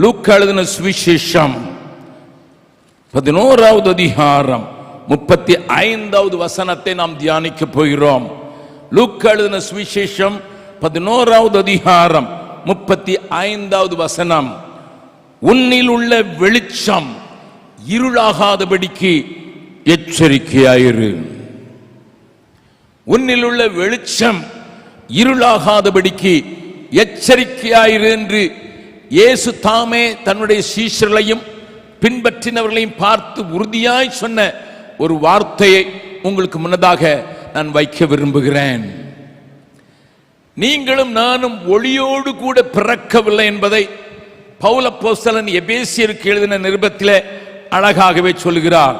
லூக்கா எழுதின சுவிசேஷம் 11வது அதிகாரம் 35வது வசனத்தை நாம் தியானிக்க போகிறோம். லூக்கா எழுதின சுவிசேஷம் 11வது அதிகாரம் 35வது வசனம். உன்னில் உள்ள வெளிச்சம் இருளாகாதபடிக்கு எச்சரிக்கையாயிரு. உன்னில் உள்ள வெளிச்சம் இருளாகாதபடிக்கு எச்சரிக்கையாயிரு என்று இயேசு தாமே தன்னுடைய சீஷர்களையும் பின்பற்றினவர்களையும் பார்த்து உறுதியாய் சொன்ன ஒரு வார்த்தையை உங்களுக்கு முன்னதாக நான் வைக்க விரும்புகிறேன். நீங்களும் நானும் ஒளியோடு கூட பிறக்கவில்லை என்பதை பவுல் அப்போஸ்தலன் எபேசியருக்கு எழுதின நிருபத்திலே அழகாகவே சொல்கிறார்.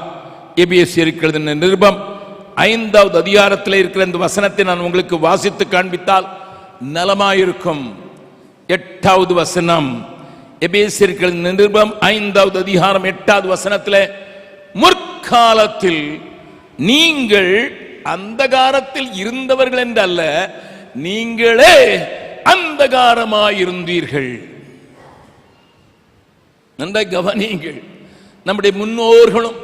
எபேசியருக்கு எழுதின நிருபம் 5வது அதிகாரத்தில் இருக்கிற இந்த வசனத்தை நான் உங்களுக்கு வாசித்து காண்பித்தால் நலமாயிருக்கும். 8வது வசனம், எபேசியருக்கு எழுதின நிருபம் 5வது அதிகாரம் 8வது வசனத்தில், முற்காலத்தில் நீங்கள் அந்தகாரத்தில் இருந்தவர்கள் என்றல்ல, நீங்களே அந்தகாரமாயிருந்தீர்கள். நன்றாக கவனியுங்கள். நம்முடைய முன்னோர்களும்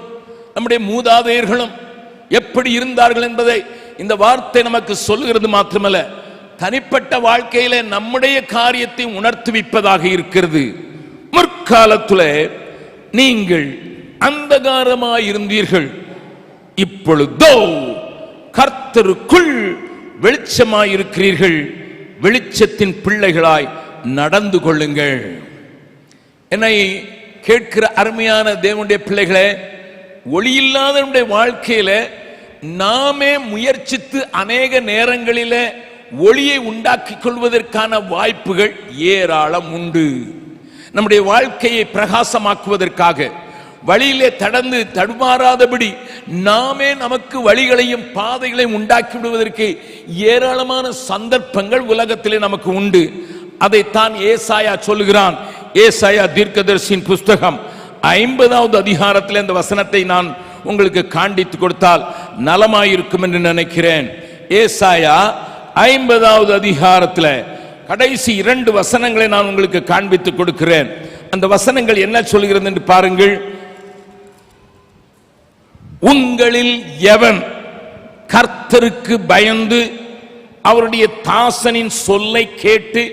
நம்முடைய மூதாதையர்களும் எப்படி இருந்தார்கள் என்பதை இந்த வார்த்தை நமக்கு சொல்லுகிறது மாத்திரமல்ல, தனிப்பட்ட வாழ்க்கையில நம்முடைய காரியத்தை உணர்த்துவிப்பதாக இருக்கிறது. முற்காலத்தில் நீங்கள் அந்தகாரமாயிருந்தீர்கள், இப்பொழுதோ கர்த்தருக்குள் வெளிச்சமாயிருக்கிறீர்கள், வெளிச்சத்தின் பிள்ளைகளாய் நடந்து கொள்ளுங்கள். என்னை கேட்கிற அருமையான தேவனுடைய பிள்ளைகளே, ஒளியில்லாத நம்முடைய வாழ்க்கையில நாமே முயற்சித்து அநேக நேரங்களிலே ஒளியை உண்டாக்கிக் கொள்வதற்கான வாய்ப்புகள் ஏராளம் உண்டு. நம்முடைய வாழ்க்கையை பிரகாசமாக்குவதற்காக, வழியிலே தடந்து தடுமாறாதபடி நாமே நமக்கு வழிகளையும் பாதைகளையும் உண்டாக்கி விடுவதற்கு ஏராளமான சந்தர்ப்பங்கள் உலகத்திலே நமக்கு உண்டு. அதைத்தான் ஏசாயா சொல்லுகிறான். ஏசாயா தீர்க்கதரிசியின் புஸ்தகம் 50வது அதிகாரத்தில் இந்த வசனத்தை நான் உங்களுக்கு காண்பித்து கொடுத்தால் நலமாயிருக்கும் என்று நினைக்கிறேன். ஏசாயா 50வது அதிகாரத்தில் கடைசி 2 வசனங்களை நான் உங்களுக்கு காண்பித்து கொடுக்கிறேன். அந்த வசனங்கள் என்ன சொல்கிறது என்று பாருங்கள். உங்களில் எவன் கர்த்தருக்கு பயந்து அவருடைய தாசனின் சொல்லை கேட்டு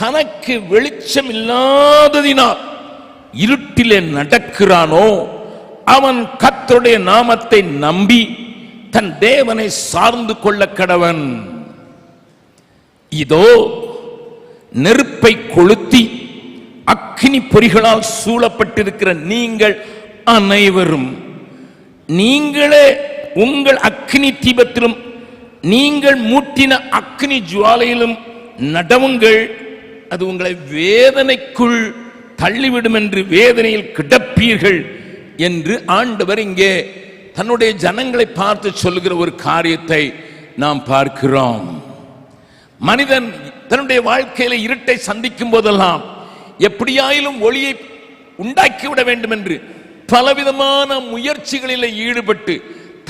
தனக்கு வெளிச்சம் இல்லாததினால் இருட்டிலே நடக்கிறானோ, அவன் கர்த்தருடைய நாமத்தை நம்பி தன் தேவனை சார்ந்து கொள்ள கடவன். இதோ நெருப்பை கொளுத்தி அக்கினி பொறிகளால் சூழப்பட்டிருக்கிற நீங்கள் அனைவரும், நீங்களே உங்கள் அக்கினி தீபத்திலும் நீங்கள் மூட்டின அக்கினி ஜுவாலையிலும் நடவுங்கள், அது உங்களை வேதனைக்குள் தள்ளிவிடும் என்று வேதனையில் கிடப்பீர்கள் என்று ஆண்டவர் இங்கே தன்னுடைய ஜனங்களை பார்த்து சொல்லுகிற ஒரு காரியத்தை நாம் பார்க்கிறோம். மனிதன் தன்னுடைய வாழ்க்கையில இருட்டை சந்திக்கும் போதெல்லாம் எப்படியாயிலும் ஒளியை உண்டாக்கிவிட வேண்டும் என்று பலவிதமான முயற்சிகளில் ஈடுபட்டு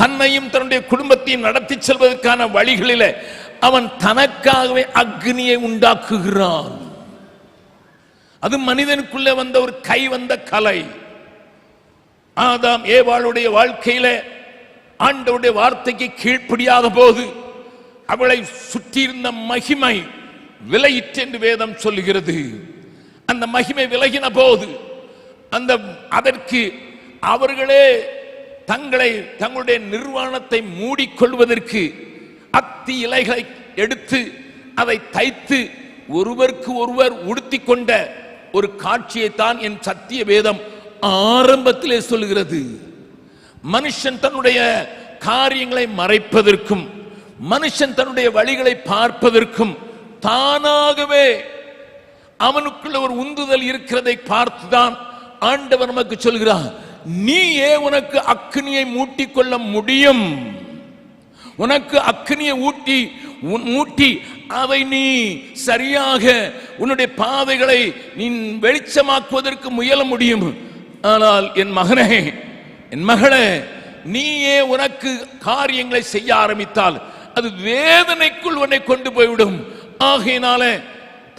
தன்னையும் தன்னுடைய குடும்பத்தையும் நடத்தி செல்வதற்கான வழிகளில் அவன் தனக்காகவே அக்னியை உண்டாக்குகிறான். அது மனிதனுக்குள்ளே வந்த ஒரு கை வந்த கலை. ஆதாம் ஏவாளுடைய வாழ்க்கையில ஆண்டவருடைய வார்த்தைக்கு கீழ்ப்படியாத போது அவளை சுற்றியிருந்த மகிமை விலகிற்று என்று வேதம் சொல்லுகிறது. அந்த மகிமை விலகின போது அதற்கு அவர்களே தங்களுடைய நிர்வாணத்தை மூடிக்கொள்வதற்கு அத்தி இலைகளை எடுத்து அதை தைத்து ஒருவருக்கு ஒருவர் உடுத்தி கொண்ட ஒரு காட்சியை தான் என் சத்திய வேதம் ஆரம்பத்திலே சொல்லுகிறது. மனுஷன் தன்னுடைய காரியங்களை மறைப்பதற்கும் மனுஷன் தன்னுடைய வழிகளை பார்ப்பதற்கும் தானாகவே அவனுக்குள்ள ஒரு உந்துதல் இருக்கிறதை பார்த்துதான் ஆண்டவர் நமக்கு சொல்கிறார், நீயே உனக்கு அக்னியை மூட்டிக்கொள்ள முடியும். உனக்கு அக்னியை மூட்டி அதை நீ சரியாக உன்னுடைய பாதைகளை நீ வெளிச்சமாக்குவதற்கு முயல முடியும். ஆனால் என் மகனே, என் மகளே, நீயே உனக்கு காரியங்களை செய்ய ஆரம்பித்தால் அது வேதனைக்குள் உன்னை கொண்டு போய்விடும். ஆகையினால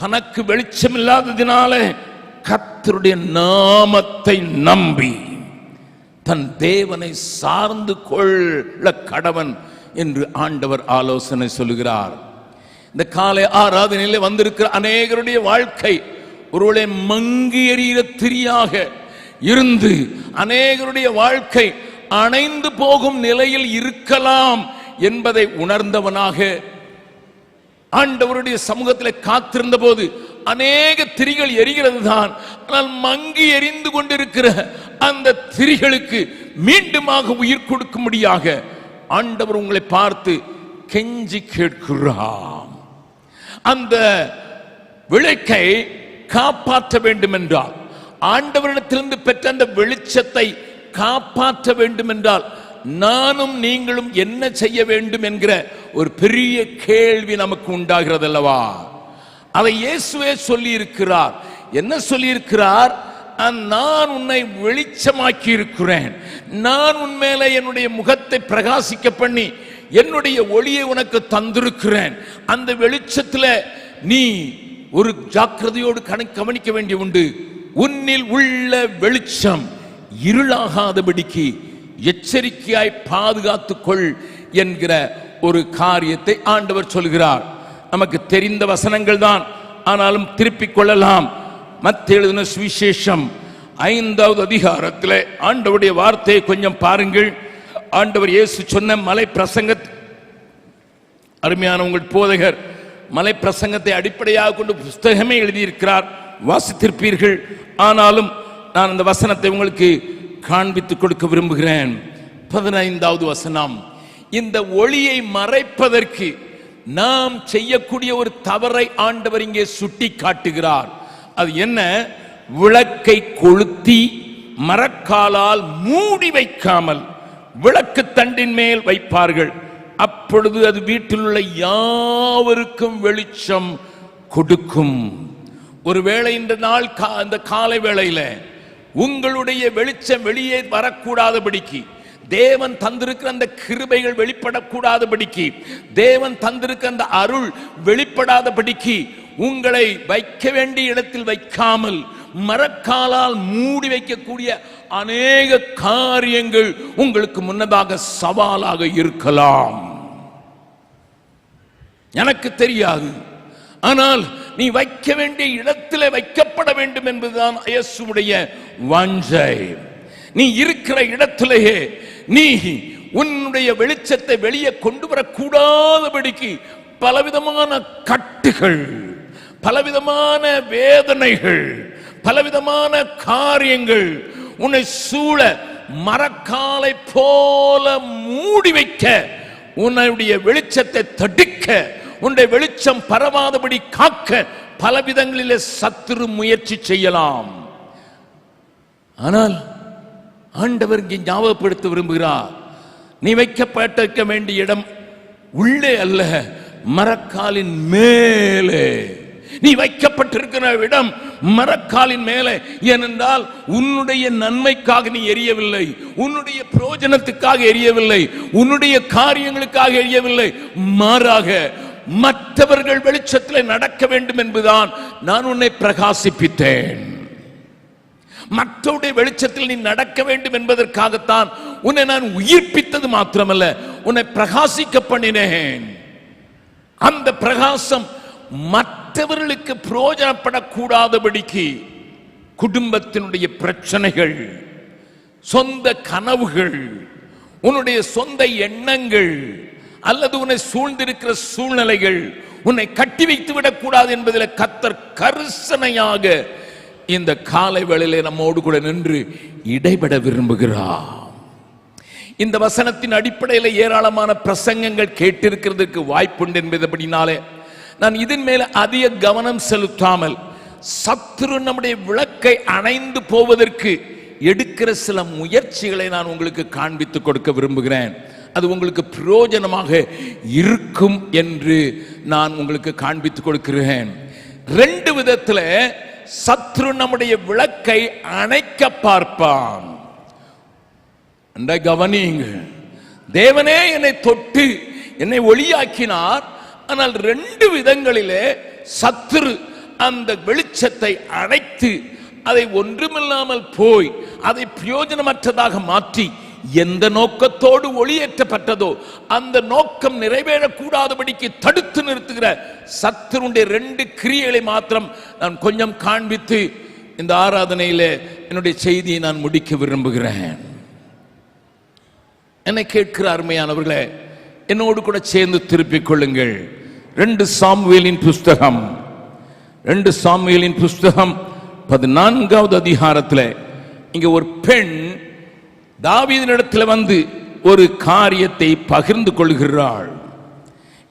தனக்கு வெளிச்சம் இல்லாததினால கர்த்தருடைய நாமத்தை நம்பி தன் தேவனை சார்ந்து கொள்ள கடவன் என்று ஆண்டவர் ஆலோசனை சொல்லுகிறார். இந்த காலை ஆராதனையில் வந்திருக்கிற அநேகருடைய வாழ்க்கை ஒருவேளை மங்கி எறிகிற திரியாக இருந்து அநேகருடைய வாழ்க்கை அணைந்து போகும் நிலையில் இருக்கலாம் என்பதை உணர்ந்தவனாக ஆண்டவருடைய சமூகத்தில் காத்திருந்த போது அநேக திரிகள் எரிகிறது தான், ஆனால் மங்கி எரிந்து கொண்டிருக்கிற அந்த திரிகளுக்கு மீண்டுமாக உயிர் கொடுக்கும்படியாக ஆண்டவர் உங்களை பார்த்து கெஞ்சி கேட்கிறார். அந்த விளக்கை காப்பாற்ற வேண்டும் என்றால், ஆண்டவரிடத்திலிருந்து பெற்ற அந்த வெளிச்சத்தை காப்பாற்ற வேண்டும் என்றால் நானும் நீங்களும் என்ன செய்ய வேண்டும் என்கிற ஒரு பெரிய கேள்வி நமக்கு உண்டாகிறது அல்லவா? அதை இயேசுவே சொல்லி இருக்கிறார். என்ன சொல்லி இருக்கிறார்? நான் உன்னை வெளிச்சமாக்கி இருக்கிறேன், நான் உன்மேல என்னுடைய முகத்தை பிரகாசிக்க பண்ணி என்னுடைய ஒளியை உனக்கு தந்திருக்கிறேன். அந்த வெளிச்சத்தில் நீ ஒரு ஜாக்கிரதையோடு கவனிக்க வேண்டிய உண்டு. உன்னில் உள்ள வெளிச்சம் இருளாகாதபடிக்கு எச்சரிக்கையாய் பாதுகாத்துக்கொள் என்கிற ஒரு காரியத்தை ஆண்டவர் சொல்கிறார். நமக்கு தெரிந்த வசனங்கள் தான், ஆனாலும் திருப்பிக் கொள்ளலாம். மத்தேயு எழுதின சுவிசேஷம் 5வது அதிகாரத்தில் ஆண்டவருடைய வார்த்தையை கொஞ்சம் பாருங்கள். ஆண்டவர் இயேசு சொன்ன மலை பிரசங்க, அருமையான உங்கள் போதகர் மலை பிரசங்கத்தை அடிப்படையாக கொண்டு புஸ்தகமே எழுதியிருக்கிறார், வாசித்திருப்பீர்கள். ஆனாலும் நான் அந்த வசனத்தை உங்களுக்கு காண்பித்துக் கொடுக்க விரும்புகிறேன். 15வது வசனம். இந்த ஒளியை மறைப்பதற்கு நாம் செய்யக்கூடிய ஒரு தவறை ஆண்டவர் இங்கே சுட்டி காட்டுகிறார். அது என்ன? விளக்கை கொளுத்தி மரக்காலால் மூடி வைக்காமல் விளக்கு தண்டின் மேல் வைப்பார்கள். அப்பொழுது அது வீட்டில் உள்ள யாவருக்கும் வெளிச்சம் கொடுக்கும். ஒருவேளை இந்த நாள் அந்த காலை வேளையில உங்களுடைய வெளிச்சம் வெளியே வரக்கூடாதபடிக்கு, தேவன் தந்திருக்கிற அந்த கிருபைகள் வெளிப்படக்கூடாதபடிக்கு, தேவன் தந்திருக்கிற அந்த அருள் வெளிப்படாதபடிக்கு உங்களை வைக்க வேண்டிய இடத்தில் வைக்காமல் மரக்காலால் மூடி வைக்கக்கூடிய அநேக காரியங்கள் உங்களுக்கு முன்னதாக சவாலாக இருக்கலாம். எனக்கு தெரியாது, ஆனால் நீ வைக்க வேண்டிய இடத்தில் வைக்கப்பட வேண்டும் என்பதுதான் இயேசுவுடைய வாஞ்சை. நீ இருக்கிற இடத்திலேயே நீ உன்னுடைய வெளிச்சத்தை வெளியே கொண்டு வரக்கூடாதபடிக்கு பலவிதமான கட்டுகள், பலவிதமான வேதனைகள், பலவிதமான காரியங்கள் உன்னை சூழ மரக்காலை போல மூடி வைக்க, உன்னுடைய வெளிச்சத்தை தடுக்க, உன்னுடைய வெளிச்சம் பரவாதபடி காக்க பலவிதங்களிலே சத்துரு முயற்சி செய்யலாம். ஆனால் ஆண்டவர் இங்கே ஞாபகப்படுத்த விரும்புகிறார், நீ வைக்கப்பட்டிருக்க வேண்டிய இடம் உள்ளே அல்ல, மரக்காலின் மேலே. நீ வைக்கப்பட்டிருக்கிற இடம் மரக்காலின் மேலே. ஏனென்றால் உன்னுடைய நன்மைக்காக நீ எரியவில்லை, உன்னுடைய பிரயோஜனத்துக்காக எரியவில்லை, உன்னுடைய காரியங்களுக்காக எரியவில்லை. மாறாக மற்றவர்கள் வெளிச்சத்தில் நடக்க வேண்டும் என்பதுதான் நான் உன்னை பிரகாசிப்பித்தேன். மற்றவருடைய வெளிச்சத்தில் நீ நடக்க வேண்டும் என்பதற்காகத்தான் உன்னை நான் உயிர்ப்பித்தது மாத்திரமல்ல, உன்னை பிரகாசிக்க பண்ணினேன். அந்த பிரகாசம் மற்றவர்களுக்கு பிரயோஜனப்படக்கூடாதபடிக்கு குடும்பத்தினுடைய பிரச்சனைகள், சொந்த கனவுகள், உன்னுடைய சொந்த எண்ணங்கள் அல்லது உன்னை சூழ்ந்திருக்கிற சூழ்நிலைகள் உன்னை கட்டி வைத்து விடக்கூடாது என்பதில் கர்த்தர் கரிசனையாக இந்த காலை வேளையிலே நம்மோடு கூட நின்று இடைபட விரும்புகிறார். இந்த வசனத்தின் அடிப்படையில் ஏராளமான பிரசங்கங்கள் கேட்டிருக்கிறதுக்கு வாய்ப்புண்டு என்பதபடினாலே நான் இதன் மேல அதிக கவனம் செலுத்தாமல் சத்துரு நம்முடைய விளக்கை அணைந்து போவதற்கு எடுக்கிற சில முயற்சிகளை நான் உங்களுக்கு காண்பித்து கொடுக்க விரும்புகிறேன். அது உங்களுக்கு பிரயோஜனமாக இருக்கும் என்று நான் உங்களுக்கு காண்பித்து கொடுக்கிறேன். 2 விதத்தில் சத்ரு நம்முடைய விளக்கை அணைக்க பார்ப்பான். கவனிங்க, தேவனே என்னை தொட்டு என்னை ஒளியாக்கினார். ஆனால் 2 விதங்களிலே சத்ரு அந்த வெளிச்சத்தை அணைத்து அதை ஒன்றுமில்லாமல் போய் அதை பிரயோஜனமற்றதாக மாற்றி எந்த நோக்கத்தோடு ஒளியேற்றப்பட்டதோ அந்த நோக்கம் நிறைவேறக்கூடாதபடிக்கு தடுத்து நிறுத்துகிற சத்துருடைய 2 கிரியைகளை மாத்திரம் நான் கொஞ்சம் காண்பித்து இந்த ஆராதனையில என்னுடைய செய்தியை நான் முடிக்க விரும்புகிறேன். என்னை கேட்கிற அருமையானவர்களே, என்னோடு கூட சேர்ந்து திருப்பிக் கொள்ளுங்கள். 2 சாமுவேலின் புஸ்தகம் 14வது அதிகாரத்தில் இங்க ஒரு பெண் தாவீதினிடத்தில் வந்து ஒரு காரியத்தை பகிர்ந்து கொள்கிறாள்.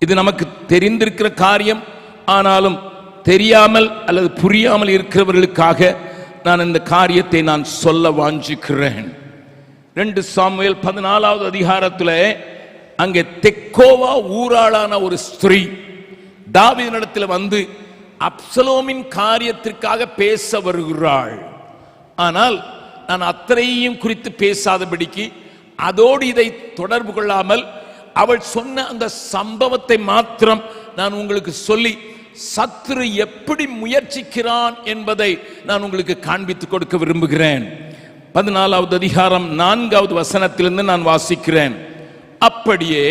இது நமக்கு தெரிந்திருக்கிற காரியம், ஆனாலும் தெரியாமல் அல்லது புரியாமல் இருக்கிறவர்களுக்காக நான் இந்த காரியத்தை நான் சொல்ல வாஞ்சிக்கிறேன். 2 சாமுவேல் 14வது அதிகாரத்தில் அங்கே தெக்கோவா ஊராளான ஒரு ஸ்திரீ தாவீதினிடத்தில் வந்து அப்சலோமின் காரியத்திற்காக பேச வருகிறாள். ஆனால் நான் அத்தனையும் குறித்து பேசாதபடிக்கு அதோடு இதை தொடர்பு கொள்ளாமல் அவள் சொன்ன அந்த சம்பவத்தை மாத்திரம் நான் உங்களுக்கு சொல்லி சத்துரு எப்படி முயற்சிக்கிறான் என்பதை நான் உங்களுக்கு காண்பித்துக் கொடுக்க விரும்புகிறேன். 14வது அதிகாரம் 4வது வசனத்திலிருந்து நான் வாசிக்கிறேன். அப்படியே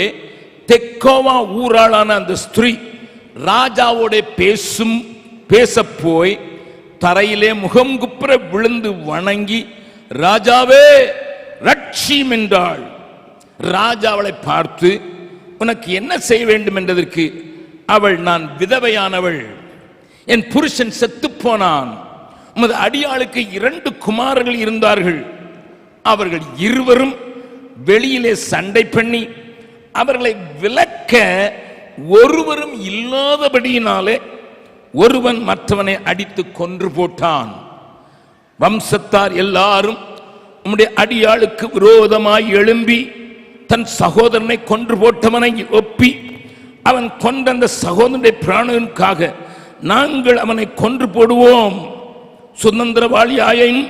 தெக்கோவா ஊராளான அந்த ஸ்திரீ ராஜாவோட பேச போய் தரையிலே முகங்குப்புற விழுந்து வணங்கி, ராஜாவே ரட்சியும் என்றாள். ராஜா அவளை பார்த்து, உனக்கு என்ன செய்ய வேண்டும் என்றதற்கு அவள், நான் விதவையானவள், என் புருஷன் செத்து போனான், உமது அடியாளுக்கு 2 குமாரர்கள் இருந்தார்கள், அவர்கள் இருவரும் வெளியிலே சண்டை பண்ணி அவர்களை விலக்க ஒருவரும் இல்லாதபடியினாலே ஒருவன் மற்றவனை அடித்து கொன்று போட்டான். வம்சத்தார் எல்லாரும் உம்முடைய அடியாளுக்கு விரோதமாய் எழும்பி தன் சகோதரனை கொன்று போட்டவனை ஒப்பி அவன் கொண்ட அந்த சகோதரனுடைய பிராணனுக்காக நாங்கள் அவனை கொன்று போடுவோம், சுதந்திரவாளியாயும்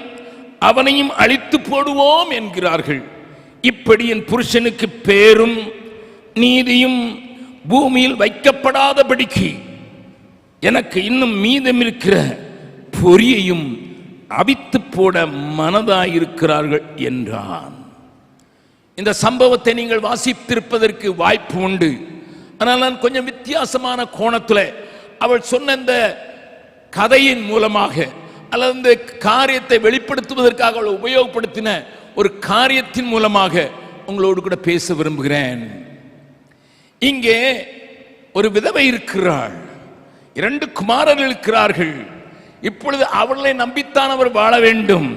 அவனையும் அழித்து போடுவோம் என்கிறார்கள். இப்படி என் புருஷனுக்கு பேரும் நீதியும் பூமியில் வைக்கப்படாதபடிக்கு எனக்கு இன்னும் மீதம் இருக்கிற பொரியையும் அவித்து போட மனதாயிருக்கிறார்கள் என்றான். இந்த சம்பவத்தை நீங்கள் வாசித்திருப்பதற்கு வாய்ப்பு உண்டு. ஆனால் நான் கொஞ்சம் வித்தியாசமான கோணத்தில் அவள் சொன்ன இந்த கதையின் மூலமாக அல்லது இந்த காரியத்தை வெளிப்படுத்துவதற்காக அவள் உபயோகப்படுத்தின ஒரு காரியத்தின் மூலமாக உங்களோடு கூட பேச விரும்புகிறேன். இங்கே ஒரு விதவை இருக்கிறாள், 2 குமாரர்கள் இருக்கிறார்கள். இப்பொழுது அவர்களை நம்பித்தான் அவர் வாழ வேண்டும்.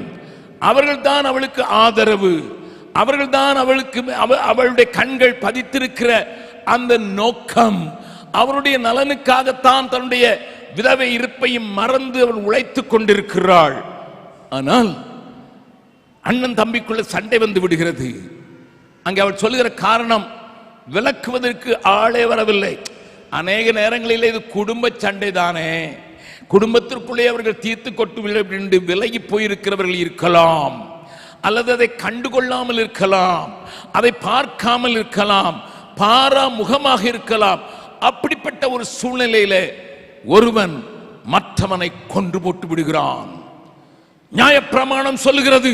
அவர்கள் தான் அவளுக்கு ஆதரவு, அவர்கள் தான் அவளுக்கு அவளுடைய கண்கள் பதித்திருக்கிற அந்த நோக்கம். அவருடைய நலனுக்காகத்தான் தன்னுடைய விதவை இருப்பையும் மறந்து அவள் உழைத்துக் கொண்டிருக்கிறாள். ஆனால் அண்ணன் தம்பிக்குள்ள சண்டை வந்து விடுகிறது. அங்கே அவள் சொல்லுகிற காரணம், விலக்குவதற்கு ஆளே வரவில்லை. அநேக நேரங்களில் இது குடும்ப சண்டை தானே, குடும்பத்திற்குள்ளே அவர்கள் தீர்த்து கொட்டு விலகி போயிருக்கிறவர்கள் இருக்கலாம், அல்லது அதை கண்டுகொள்ளாமல் இருக்கலாம், அதை பார்க்காமல் இருக்கலாம், பாரா முகமாக இருக்கலாம். அப்படிப்பட்ட ஒரு சூழ்நிலையில ஒருவன் மற்றவனை கொன்று போட்டு விடுகிறான். நியாயப்பிரமாணம் சொல்லுகிறது,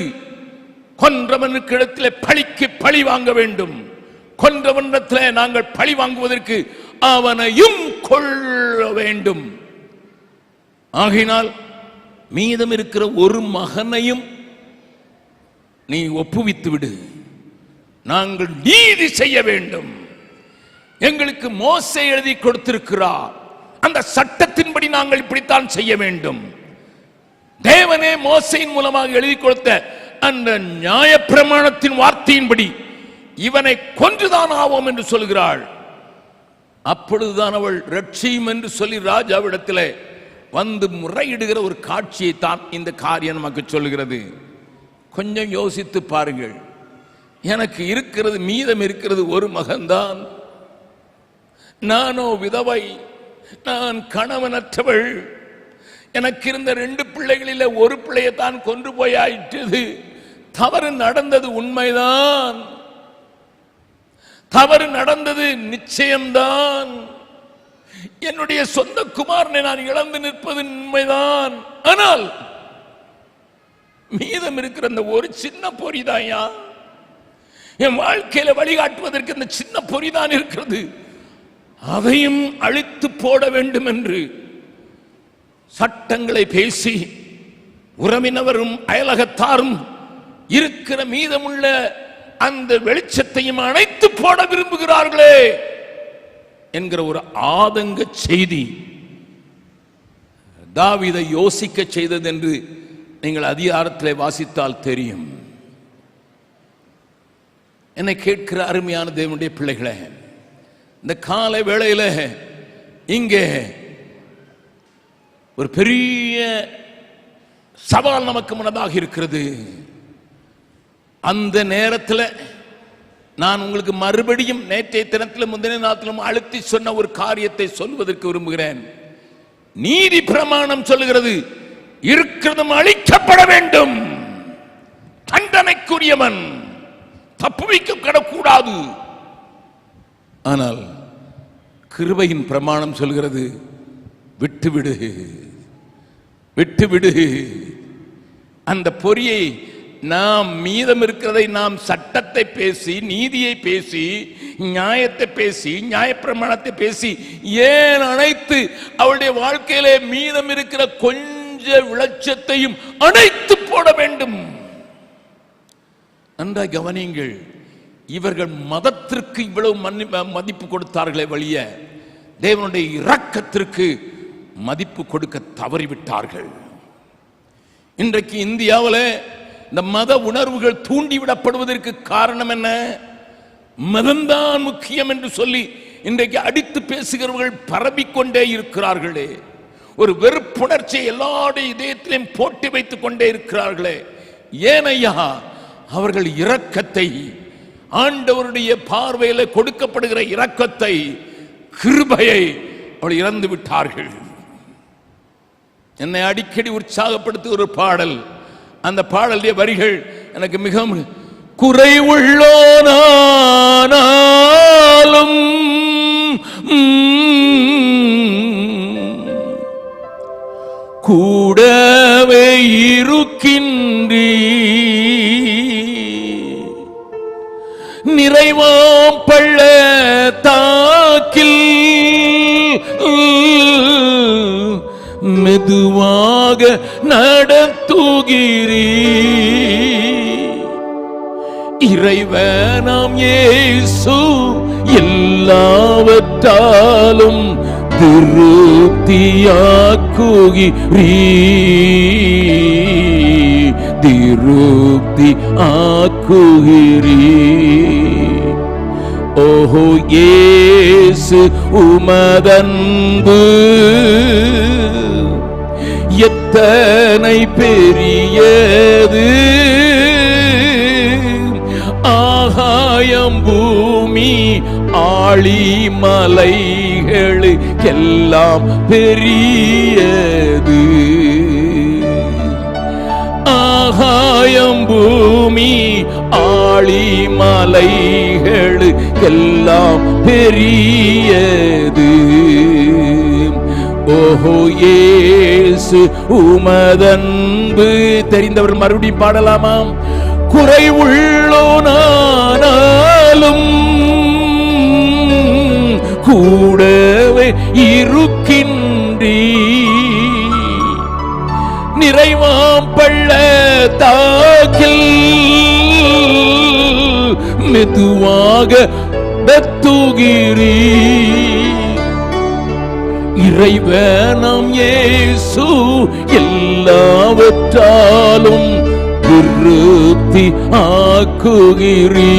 கொன்றவனுக்கு இடத்திலே பழிக்கு பழி வாங்க வேண்டும். கொன்றவனிடத்திலே நாங்கள் பழி வாங்குவதற்கு அவனையும் கொள்ள வேண்டும். ஆகையினால் மீதம் இருக்கிற ஒரு மகனையும் நீ ஒப்புவித்து விடு, நாங்கள் நீதி செய்ய வேண்டும். எங்களுக்கு மோசே எழுதி கொடுத்திருக்கிறார், அந்த சட்டத்தின்படி நாங்கள் இப்படித்தான் செய்ய வேண்டும். தேவனே மோசையின் மூலமாக எழுதி கொடுத்த அந்த நியாயப்பிரமாணத்தின் வார்த்தையின்படி இவனை கொன்றுதான் ஆவோம் என்று சொல்கிறாள். அப்பொழுதுதான் அவள் ரட்சியும் என்று சொல்லி ராஜாவிடத்தில் வந்து முறையிடுகிற ஒரு காட்சியை தான் இந்த காரியம் நமக்கு சொல்லுகிறது. கொஞ்சம் யோசித்து பாருங்கள். எனக்கு இருக்கிறது, மீதம் இருக்கிறது ஒரு மகன்தான். நானோ விதவை, நான் கணவனற்றவள். எனக்கு இருந்த 2 பிள்ளைகளில் ஒரு பிள்ளையை தான் கொன்று போயாயிற்று. தவறு நடந்தது உண்மைதான், தவறு நடந்தது நிச்சயம்தான். என்னுடைய சொந்த குமாரனை நான் இழந்து நிற்பது உண்மைதான். ஆனால் மீதம் இருக்கிற அந்த ஒரு சின்ன பொறிதாயா என் வாழ்க்கையில வழிகாட்டுவதற்கு அந்த சின்ன பொறிதான் இருக்கிறது, அதையும் அழித்து போட வேண்டும் என்று சட்டங்களை பேசி உறவினவரும் அயலகத்தாரும் இருக்கிற மீதமுள்ள அந்த வெளிச்சத்தையும் அணைத்து போட விரும்புகிறார்களே என்கிற ஒரு ஆதங்க செய்தி தாவீதை யோசிக்க செய்தது என்று நீங்கள் அதிகாரத்தில் வாசித்தால் தெரியும். என்னை கேட்கிற அருமையான தேவனுடைய பிள்ளைகளே, இந்த காலை வேளையில இங்கே ஒரு பெரிய சவால் நமக்கு முன்னதாக இருக்கிறது. அந்த நேரத்தில் நான் உங்களுக்கு மறுபடியும் நேற்றைய தினத்திலும் முந்தின நாட்டிலும் அழுத்தி சொன்ன ஒரு காரியத்தை சொல்வதற்கு விரும்புகிறேன். நீதி பிரமாணம் சொல்லுகிறது, இருக்கிறதும் அழிக்கப்பட வேண்டும், தண்டனைக்குரியவன் தப்புவிக்கப்படக்கூடாது. ஆனால் கிருபையின் பிரமாணம் சொல்கிறது, விட்டுவிடு விட்டுவிடு. அந்த பொறியை நாம் மீதம் இருக்கிறதை நாம் சட்டத்தை பேசி, நீதியை பேசி, நியாயத்தை பேசி, நியாயப்பிரமாணத்தை பேசி ஏன் அனைத்து அவருடைய வாழ்க்கையிலே மீதம் இருக்கிற கொஞ்ச விளச்சத்தையும் அணைத்து போட வேண்டும்? நன்றாய் கவனியுங்கள். இவர்கள் மதத்திற்கு இவ்வளவு மதிப்பு கொடுத்தார்களே வழிய தேவனுடைய இரக்கத்திற்கு மதிப்பு கொடுக்க தவறிவிட்டார்கள். இன்றைக்கு இந்தியாவில் இந்த மத உணர்வுகள் தூண்டிவிடப்படுவதற்கு காரணம் என்ன? மதம்தான் முக்கியம் என்று சொல்லி இன்றைக்கு அடித்து பேசுகிறவர்கள் பரப்பிக்கொண்டே இருக்கிறார்களே, ஒரு வெறுப்புணர்ச்சியை எல்லாருடைய இதயத்திலும் போட்டி வைத்துக் கொண்டே இருக்கிறார்களே. ஏனையா அவர்கள் இரக்கத்தை, ஆண்டவருடைய பார்வையில் கொடுக்கப்படுகிற இரக்கத்தை, கிருபையை அவள் இறந்து விட்டார்கள். என்னை அடிக்கடி உற்சாகப்படுத்துகிற ஒரு பாடல், அந்த பாடலுடைய வரிகள் எனக்கு மிகவும், குறைவுள்ளோனாலும் கூடவே இருக்கின்றீ, நிறைவாம் பள்ளத்தாக்கில் மெதுவாக நடத்துகிறீ, இறைவனாம் இயேசு எல்லாவற்றாலும் திருப்தியாக்குகிறீ, திருப்தி ஆக்குகிறீ. ஓஹோ இயேசு உமதன்பு எத்தனை பெரியது, ஆகாயம் பூமி ஆழிமலைகளுக்கெல்லாம் பெரியது, ஆகாயம் பூமி ஆழிமலைகளுக்கெல்லாம் பெரியது. ஓஹோ இயேசு உமதன்பு. தெரிந்தவர் மறுபடியும் பாடலாமாம். குறைவுள்ளோனாலும் கூடவே இருக்கின்றீ, நிறைவாம் பள்ளத்தாக்கில் மெதுவாக நடத்துகிறீ, இறைவனாம் இயேசு எல்லாவற்றாலும் திருப்தி ஆக்குகிறீ,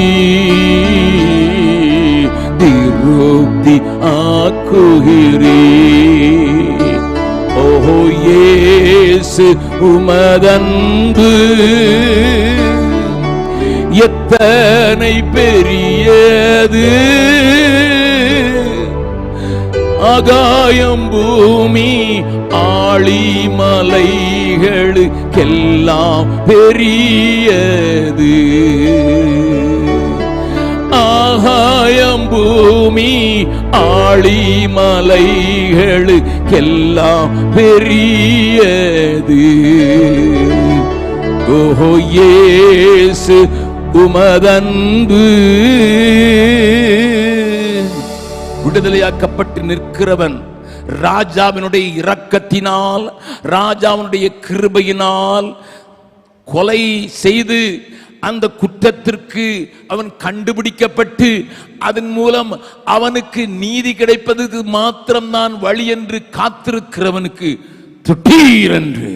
திருப்தி ஆக்குகிறீ. ஓஹோ இயேசு உமதன்பு எத்தனை பெரியது, ஆகாயம் பூமி ஆழிமலைகளுக்கெல்லாம் பெரியது, ஆகாயம் பூமி ஆழிமலைகளுக்கெல்லாம் பெரியது. ஓஹோ இயேசு உமதன்பு. விடுதலையாக்கப்பட்டு நிற்கிறவன் ராஜாவினுடைய இரக்கத்தினால், ராஜாவினுடைய கிருபையினால் கொலை செய்து அந்த குற்றத்திற்கு அவன் கண்டுபிடிக்கப்பட்டு அதன் மூலம் அவனுக்கு நீதி கிடைப்பதற்கு மாத்திரம்தான் வழி என்று காத்திருக்கிறவனுக்கு திடீரென்று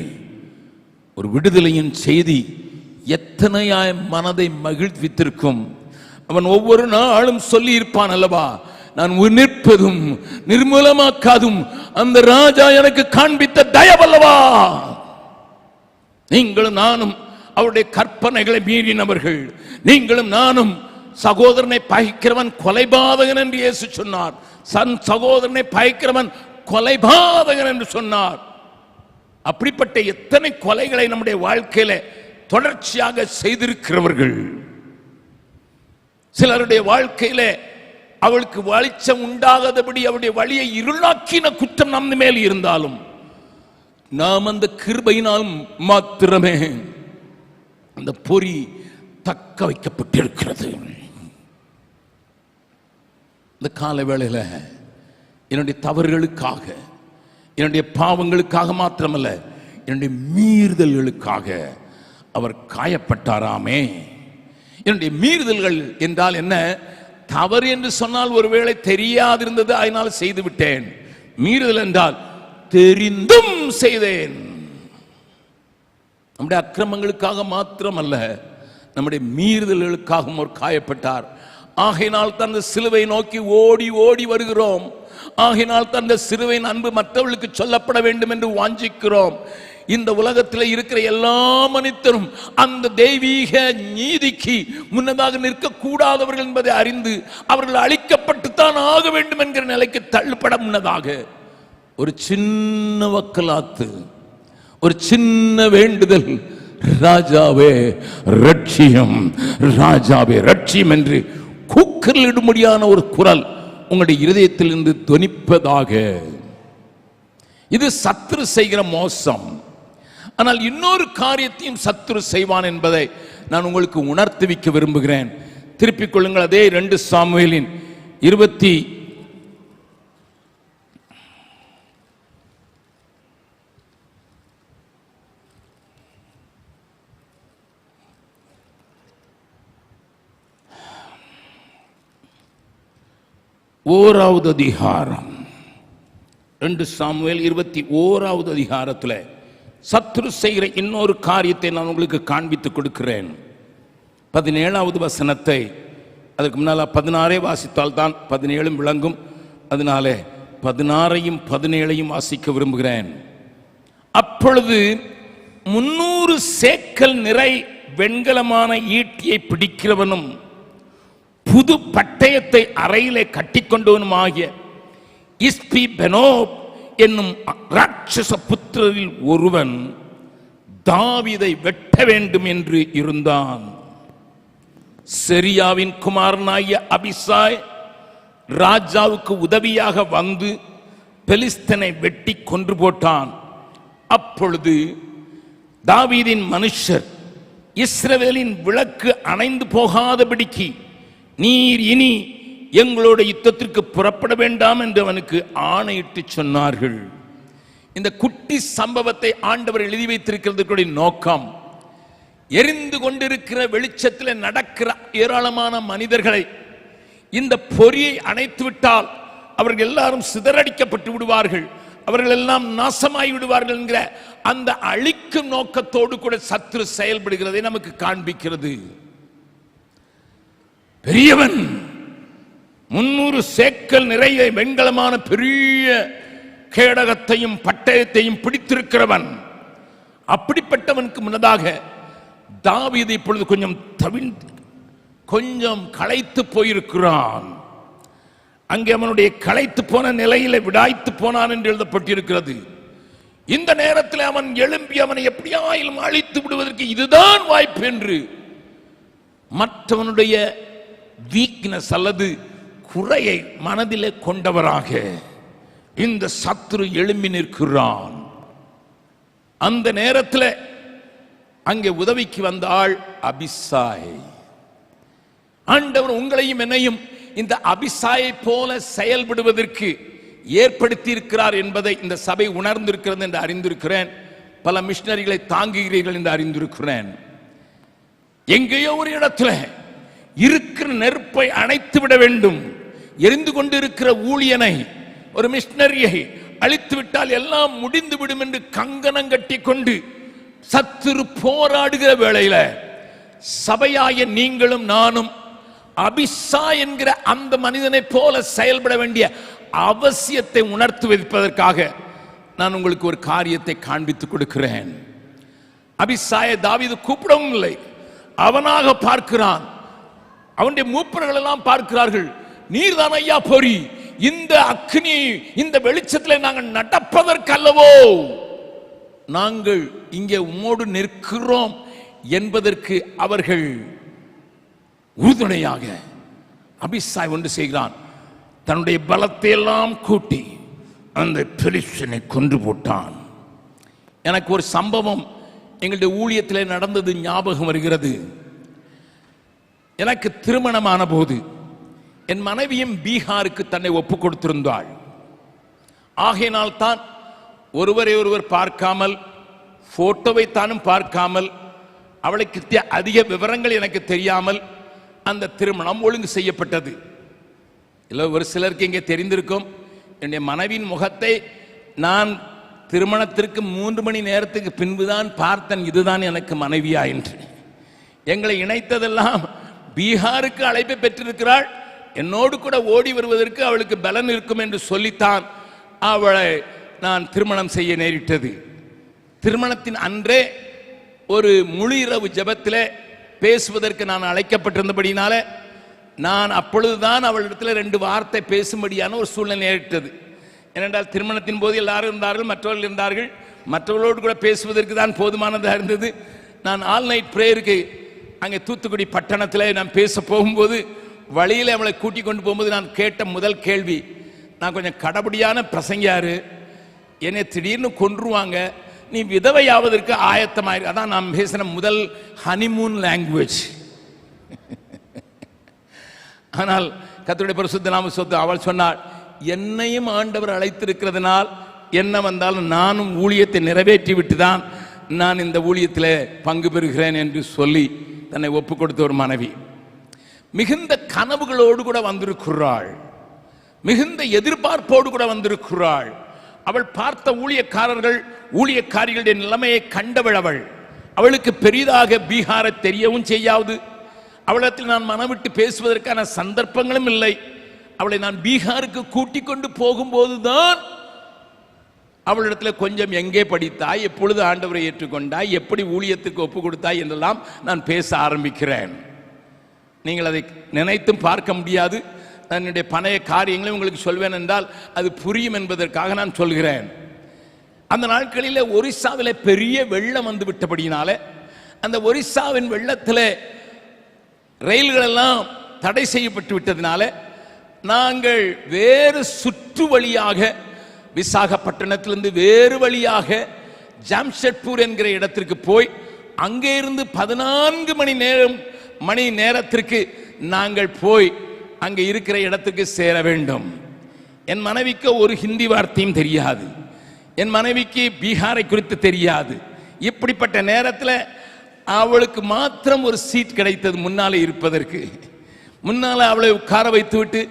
ஒரு விடுதலையின் செய்தி எத்தனையாய் மனதை மகிழ்வித்திருக்கும். அவன் ஒவ்வொரு நாளும் சொல்லி இருப்பான் அல்லவா, நான் நிற்பதும் நிர்மூலமாக்காதும் அந்த ராஜா எனக்கு காண்பித்த தயவல்லவா. நீங்களும் நானும் அவருடைய கற்பனைகளை மீறினவர்கள். நீங்களும் நானும் சகோதரனை பகைக்கிறவன் கொலைபாதகன் என்று இயேசு சொன்னார். சகோதரனை பகைக்கிறவன் கொலைபாதகன் என்று சொன்னார். அப்படிப்பட்ட எத்தனை கொலைகளை நம்முடைய வாழ்க்கையில தொடர்ச்சியாக செய்திருக்கிறவர்கள். சிலருடைய வாழ்க்கையில அவளுக்கு வெளிச்சம் உண்டாகாதபடி அவருடைய வழியை இருளாக்கின குற்றம் நம்ம மேல் இருந்தாலும் நாம் அந்த கிருபையினால் மாத்திரமே அந்த பொறி தக்க வைக்கப்பட்டிருக்கிறது. இந்த கால வேளையில என்னுடைய தவறுகளுக்காக, என்னுடைய பாவங்களுக்காக மாத்திரமல்ல, என்னுடைய மீறுதல்களுக்காக அவர் காயப்பட்டாராமே. என்னுடைய மீறுதல்கள் என்றால் என்ன? தவறு என்று சொன்னால் ஒருவேளை தெரியாதிருந்தது, அதனால் செய்து விட்டேன். மீறுதல் என்றால் தெரிந்தும் செய்தேன். நம்முடைய அக்கிரமங்களுக்காக மாத்திரமல்ல, நம்முடைய மீறுதல்களுக்காகவும் அவர் காயப்பட்டார். ஆகையினால் தந்த சிலுவை நோக்கி ஓடி ஓடி வருகிறோம். ஆகையினால் தந்த சிலுவையின் அன்பு மற்றவர்களுக்கு சொல்லப்பட வேண்டும் என்று வாஞ்சிக்கிறோம். இந்த உலகத்தில் இருக்கிற எல்லா மனிதரும் அந்த தெய்வீக நீதிக்கு முன்னதாக நிற்கக்கூடாதவர்கள் என்பதை அறிந்து அவர்கள் அழிக்கப்பட்டுத்தான் ஆக வேண்டும் என்கிற நிலைக்கு தள்ளப்பட முன்னதாக ஒரு சின்ன வக்கலாத்து, ஒரு சின்ன வேண்டுதல், ராஜாவே ரட்சியம், ராஜாவே ரட்சியம் என்று கூக்குரலிடும்படியான ஒரு குரல் உங்களுடைய இருதயத்தில் இருந்து தொனிப்பதாக. இது சத்துரு செய்கிற மோசம். ஆனால் இன்னொரு காரியத்தையும் சத்துரு செய்வான் என்பதை நான் உங்களுக்கு உணர்த்துவிக்க விரும்புகிறேன். திருப்பிக் கொள்ளுங்கள். அதே 2 சாமுவேலின் 21வது அதிகாரம், 2 சாமுவேல் 21வது அதிகாரத்தில் சத்துரு செய்கிற இன்னொரு காரியத்தை நான் உங்களுக்கு காண்பித்துக் கொடுக்கிறேன். 17வது வசனத்தை அதுக்கு முன்னால் 16 வாசித்தால் தான் 17 விளங்கும். அதனால 16ஐயும் 17ஐயும் வாசிக்க விரும்புகிறேன். அப்பொழுது 300 சேக்கல் நிறை வெண்கலமான ஈட்டியை பிடிக்கிறவனும் புது பட்டயத்தை அறையிலே கட்டிக்கொண்டவனுமாகிய இஸ்பி பெனோப் என்னும் ராட்சச புத்திரரில் ஒருவன் தாவீதை வெட்ட வேண்டும் என்று இருந்தான். செரியாவின் குமாரனாகிய அபிசாய் ராஜாவுக்கு உதவியாக வந்து பெலிஸ்தனை வெட்டி கொன்று போட்டான். அப்பொழுது தாவீதின் மனுஷர் இஸ்ரவேலின் விளக்கு அணைந்து போகாதபடிக்கு நீர் இனி எங்களோட யுத்தத்திற்கு புறப்பட வேண்டாம் என்று அவனுக்கு ஆணையிட்டு சொன்னார்கள். இந்த குட்டி சம்பவத்தை ஆண்டவர் எழுதி வைத்திருக்கிறது நோக்கம், எரிந்து கொண்டிருக்கிற வெளிச்சத்தில் நடக்கிற ஏராளமான மனிதர்களை இந்த பொறியை அணைத்து விட்டால் அவர்கள் எல்லாரும் சிதறடிக்கப்பட்டு விடுவார்கள், அவர்கள் எல்லாம் நாசமாய் விடுவார்கள் என்கிற அந்த அழிக்கும் நோக்கத்தோடு கூட சத்துரு செயல்படுகிறதை நமக்கு காண்பிக்கிறது. பெரியவன் 300 சேக்கல் நிறைய வெண்கலமான பெரிய கேடகத்தையும் பட்டயத்தையும் பிடித்திருக்கிறவன். அப்படிப்பட்டவனுக்கு முன்னதாக தாவீது இப்பொழுது கொஞ்சம் களைத்து போயிருக்கிறான். அங்கே அவனுடைய களைத்து போன நிலையில விடாய்த்து போனான் என்று எழுதப்பட்டிருக்கிறது. இந்த நேரத்தில் அவன் எழும்பி அவனை எப்படியாயிலும் அழித்து விடுவதற்கு இதுதான் வாய்ப்பு என்று மற்றவனுடைய வீக்னஸ் அல்லது குறையை மனதிலே கொண்டவராக இந்த சத்துரு எழும்பி நிற்கிறான். அந்த நேரத்தில் அங்கே உதவிக்கு வந்தாள் அபிசாய். ஆண்டவர் உங்களையும் என்னையும் இந்த அபிசாயை போல செயல்படுவதற்கு ஏற்படுத்தி இருக்கிறார் என்பதை இந்த சபை உணர்ந்திருக்கிறது என்று அறிந்திருக்கிறேன். பல மிஷனரிகளை தாங்குகிறீர்கள் என்று அறிந்திருக்கிறேன். எங்கேயோ ஒரு இடத்துல இருக்கிற நெருப்பை அணைத்து விட வேண்டும், எரிந்து கொண்டு இருக்கிற ஊழியனை, ஒரு மிஷனரியை அழித்து விட்டால் எல்லாம் முடிந்து விடும் என்று கங்கணம் கட்டி கொண்டு சத்துரு போராடுகிற வேளையில சபையாய நீங்களும் நானும் அபிசா என்கிற அந்த மனிதனை போல செயல்பட வேண்டிய அவசியத்தை உணர்த்து வைப்பதற்காக நான் உங்களுக்கு ஒரு காரியத்தை காண்பித்துக் கொடுக்கிறேன். அபிசாயை தாவீது கூப்பிடவும் இல்லை, அவனாக பார்க்கிறான். அவனுடைய மூப்பர்கள் எல்லாம் பார்க்கிறார்கள், நீர்தான் ஐயா பொறி, இந்த அக்னி இந்த வெளிச்சத்தில் நாங்கள் நடப்பதற்கல்லவோ நாங்கள் இங்கே உம்மோடு நிற்கிறோம் என்பதற்கு அவர்கள் உறுதுணையாக அபிசாய் ஒன்று செய்கிறான். தன்னுடைய பலத்தை எல்லாம் கூட்டி அந்த பெலிஸ்தனை கொன்று போட்டான். எனக்கு ஒரு சம்பவம் எங்களுடைய ஊழியத்தில் நடந்தது ஞாபகம் வருகிறது. எனக்கு திருமணமான போது என் மனைவியும் பீகாருக்கு தன்னை ஒப்பு கொடுத்திருந்தாள். ஆகையினால் தான் ஒருவரை ஒருவர் பார்க்காமல், போட்டோவை தானும் பார்க்காமல், அவளுக்கு அதிக விவரங்கள் எனக்கு தெரியாமல் அந்த திருமணம் ஒழுங்கு செய்யப்பட்டது. இல்லை, ஒரு சிலருக்கு இங்கே தெரிந்திருக்கும், என்னுடைய மனைவியின் முகத்தை நான் திருமணத்திற்கு 3 மணி நேரத்துக்கு பின்புதான் பார்த்தேன், இதுதான் எனக்கு மனைவியா என்று. எங்களை இணைத்ததெல்லாம் பீகாருக்கு அழைப்பை பெற்றிருக்கிறாள், என்னோடு கூட ஓடி வருவதற்கு அவளுக்கு பலன் இருக்கும் என்று சொல்லித்தான் அவளை நான் திருமணம் செய்ய நேரிட்டது. திருமணத்தின் அன்றே ஒரு முழு இரவு ஜெபத்தில் பேசுவதற்கு நான் அழைக்கப்பட்டிருந்தபடினால நான் அப்பொழுதுதான் அவளிடத்தில் 2 வார்த்தை பேசும்படியான ஒரு சூழ்நிலை நேரிட்டது. ஏனென்றால் திருமணத்தின் போது எல்லாரும் இருந்தார்கள், மற்றவர்கள் இருந்தார்கள், மற்றவர்களோடு கூட பேசுவதற்கு தான் போதுமானதாக இருந்தது. நான் ஆல் நைட் பிரேயருக்கு அங்கே தூத்துக்குடி பட்டணத்தில் நான் பேச போகும்போது வழியில் அவளை கூட்டி கொண்டு போகும்போது நான் கேட்ட முதல் கேள்வி, நான் கொஞ்சம் கடபடியான பிரசங்கியாரு, என்னை திடீர்னு கொன்றுவாங்க, நீ விதவையாவதற்கு ஆயத்தமாயிரு. அதான் நான் பேசின முதல் ஹனிமூன் லாங்குவேஜ். ஆனால் கர்த்தருடைய பரிசுத்த நாம சொத்து அவள் சொன்னாள், என்னையும் ஆண்டவர் அழைத்திருக்கிறதுனால் என்ன வந்தாலும் நானும் ஊழியத்தை நிறைவேற்றி விட்டுதான் நான் இந்த ஊழியத்தில் பங்கு பெறுகிறேன் என்று சொல்லி தன்னை ஒப்பு கொடுத்த ஒரு மனைவி. மிகுந்த கனவுகளோடு கூட வந்திருக்கிறாள், மிகுந்த எதிர்பார்ப்போடு கூட வந்திருக்கிறாள். அவள் பார்த்த ஊழியக்காரர்கள் ஊழியக்காரிகளுடைய நிலைமையை கண்டவள் அவள். அவளுக்கு பெரிதாக பீகாரை தெரியவும் செய்யாது, அவளிடத்தில் நான் மனவிட்டு பேசுவதற்கான சந்தர்ப்பங்களும் இல்லை. அவளை நான் பீகாருக்கு கூட்டிக் கொண்டு போகும்போதுதான் அவளிடத்தில் கொஞ்சம் எங்கே படித்தாய், எப்பொழுது ஆண்டவரை ஏற்றுக்கொண்டாய், எப்படி ஊழியத்துக்கு ஒப்பு கொடுத்தாய் என்றெல்லாம் நான் பேச ஆரம்பிக்கிறேன். நீங்கள் அதை நினைத்தும் பார்க்க முடியாது. என்னுடைய பழைய காரியங்களை உங்களுக்கு சொல்வேன் என்றால் அது புரியும் என்பதற்காக நான் சொல்கிறேன். அந்த நாட்களில் ஒரிசாவில் பெரிய வெள்ளம் வந்து விட்டபடியினால அந்த ஒரிசாவின் வெள்ளத்தில் ரயில்கள் எல்லாம் தடை செய்யப்பட்டு விட்டதினால நாங்கள் வேறு சுற்று வழியாக விசாகப்பட்டினத்திலிருந்து வேறு வழியாக ஜாம்ஷெட்பூர் என்கிற இடத்திற்கு போய் அங்கே இருந்து 14 மணி நேரத்திற்கு நாங்கள் போய் அங்கே இருக்கிற இடத்துக்கு சேர வேண்டும். என் மனைவிக்கு ஒரு ஹிந்தி வார்த்தையும் தெரியாது, என் மனைவிக்கு பீகாரை குறித்து தெரியாது. இப்படிப்பட்ட நேரத்தில் அவளுக்கு மாத்திரம் ஒரு சீட் கிடைத்தது முன்னாலே இருப்பதற்கு. முன்னால அவளை உட்கார வைத்துவிட்டு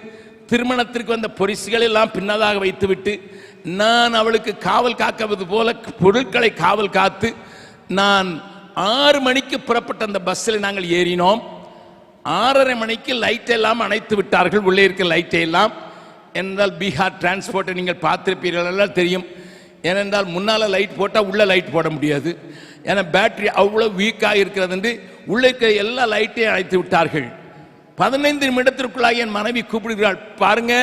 திருமணத்திற்கு வந்த பொரிசுகள் எல்லாம் பின்னதாக வைத்துவிட்டு நான் அவளுக்கு காவல் காக்குவது போல பொருட்களை காவல் காத்து நான் 6 மணிக்கு புறப்பட்ட அந்த பஸ்ஸில் நாங்கள் ஏறினோம். 6:30 மணிக்கு லைட் எல்லாம் அணைத்து விட்டார்கள், உள்ளே இருக்க லைட்டை எல்லாம். என்றால் பீகார் டிரான்ஸ்போர்ட்டை நீங்கள் பார்த்திருப்பீர்கள் எல்லாம் தெரியும். ஏனென்றால் முன்னால் லைட் போட்டால் உள்ள லைட் போட முடியாது, ஏன்னா பேட்டரி அவ்வளோ வீக்காக இருக்கிறது என்று உள்ளே இருக்கிற எல்லா லைட்டையும் அணைத்து விட்டார்கள். 15 நிமிடத்திற்குள்ளாக என் மனைவி கூப்பிடுகிறாள், பாருங்க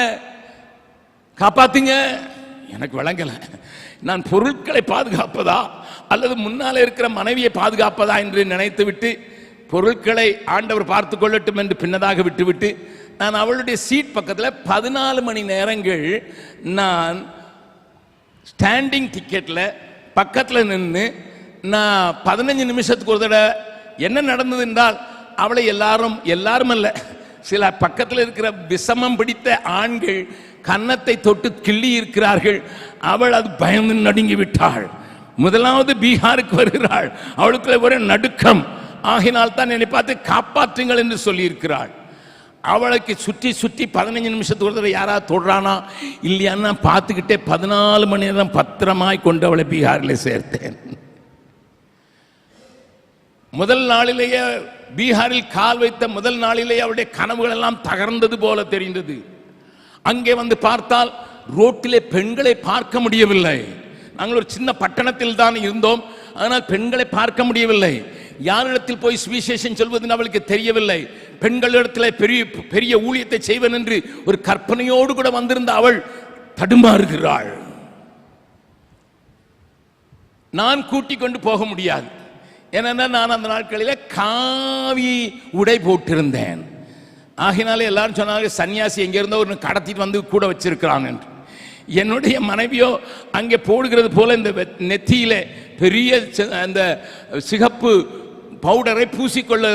காப்பாத்துங்க. எனக்கு விளங்கல, நான் பொருட்களை பாதுகாப்பதா அல்லது முன்னாலே இருக்கிற மனைவியை பாதுகாப்பதா என்று நினைத்து விட்டு பொருட்களை ஆண்டவர் பார்த்து கொள்ளட்டும் என்று பின்னதாக விட்டுவிட்டு நான் அவளுடைய சீட் பக்கத்தில் 14 மணி நேரங்கள் நான் ஸ்டாண்டிங் டிக்கெட்டில் பக்கத்தில் நின்று நான் 15 நிமிஷத்துக்கு ஒரு தடவை என்ன நடந்தது என்றால், அவளை எல்லாரும் அல்ல, சில பக்கத்தில் இருக்கிற விஷமம் பிடித்த ஆண்கள் கன்னத்தை தொட்டு கிள்ளி இருக்கிறார்கள். அவள் அது பயந்து நடுங்கி விட்டாள். முதலாவது பீகாருக்கு வருகிறாள், அவளுக்குள்ள ஒரு நடுக்கம். ஆகினால் தான் என்னை பார்த்து காப்பாற்றுங்கள் என்று சொல்லி இருக்கிறாள். அவளுக்கு சுற்றி 15 நிமிஷத்துக்கு ஒரு தடவை யாராவது தொடுறானா இல்லையான்னு பார்த்துக்கிட்டே 14 மணி நேரம் பத்திரமாய் கொண்டு அவளை பீகாரில் சேர்த்தேன். முதல் நாளிலேயே பீகாரில் கால் வைத்த முதல் நாளிலேயே அவருடைய கனவுகள் எல்லாம் தகர்ந்தது போல தெரிந்தது. அங்கே வந்து பார்த்தால் ரோட்டிலே பெண்களை பார்க்க முடியவில்லை. நாங்கள் ஒரு சின்ன பட்டணத்தில் தான் இருந்தோம், ஆனால் பெண்களை பார்க்க முடியவில்லை. யாரிடத்தில் போய் சுவிசேஷம் சொல்வதுன்னு அவளுக்கு தெரியவில்லை. பெண்களிடத்தில் பெரிய பெரிய ஊழியத்தை செய்வன் என்று ஒரு கற்பனையோடு கூட வந்திருந்த அவள் தடுமாறுகிறாள். நான் கூட்டிக் கொண்டு போக முடியாது. ஏன்னா நான் அந்த நாட்களில் காவி உடை போட்டிருந்தேன். ஆகினாலே எல்லாரும் சொன்னாங்க, சன்னியாசி எங்கே இருந்தோ ஒரு கடத்திட்டு வந்து கூட வச்சிருக்கிறான் என்று. என்னுடைய மனைவியோ அங்கே போடுகிறது போல இந்த நெத்தியில பெரிய அந்த சிகப்பு பவுடரை பூசிக்கொள்ள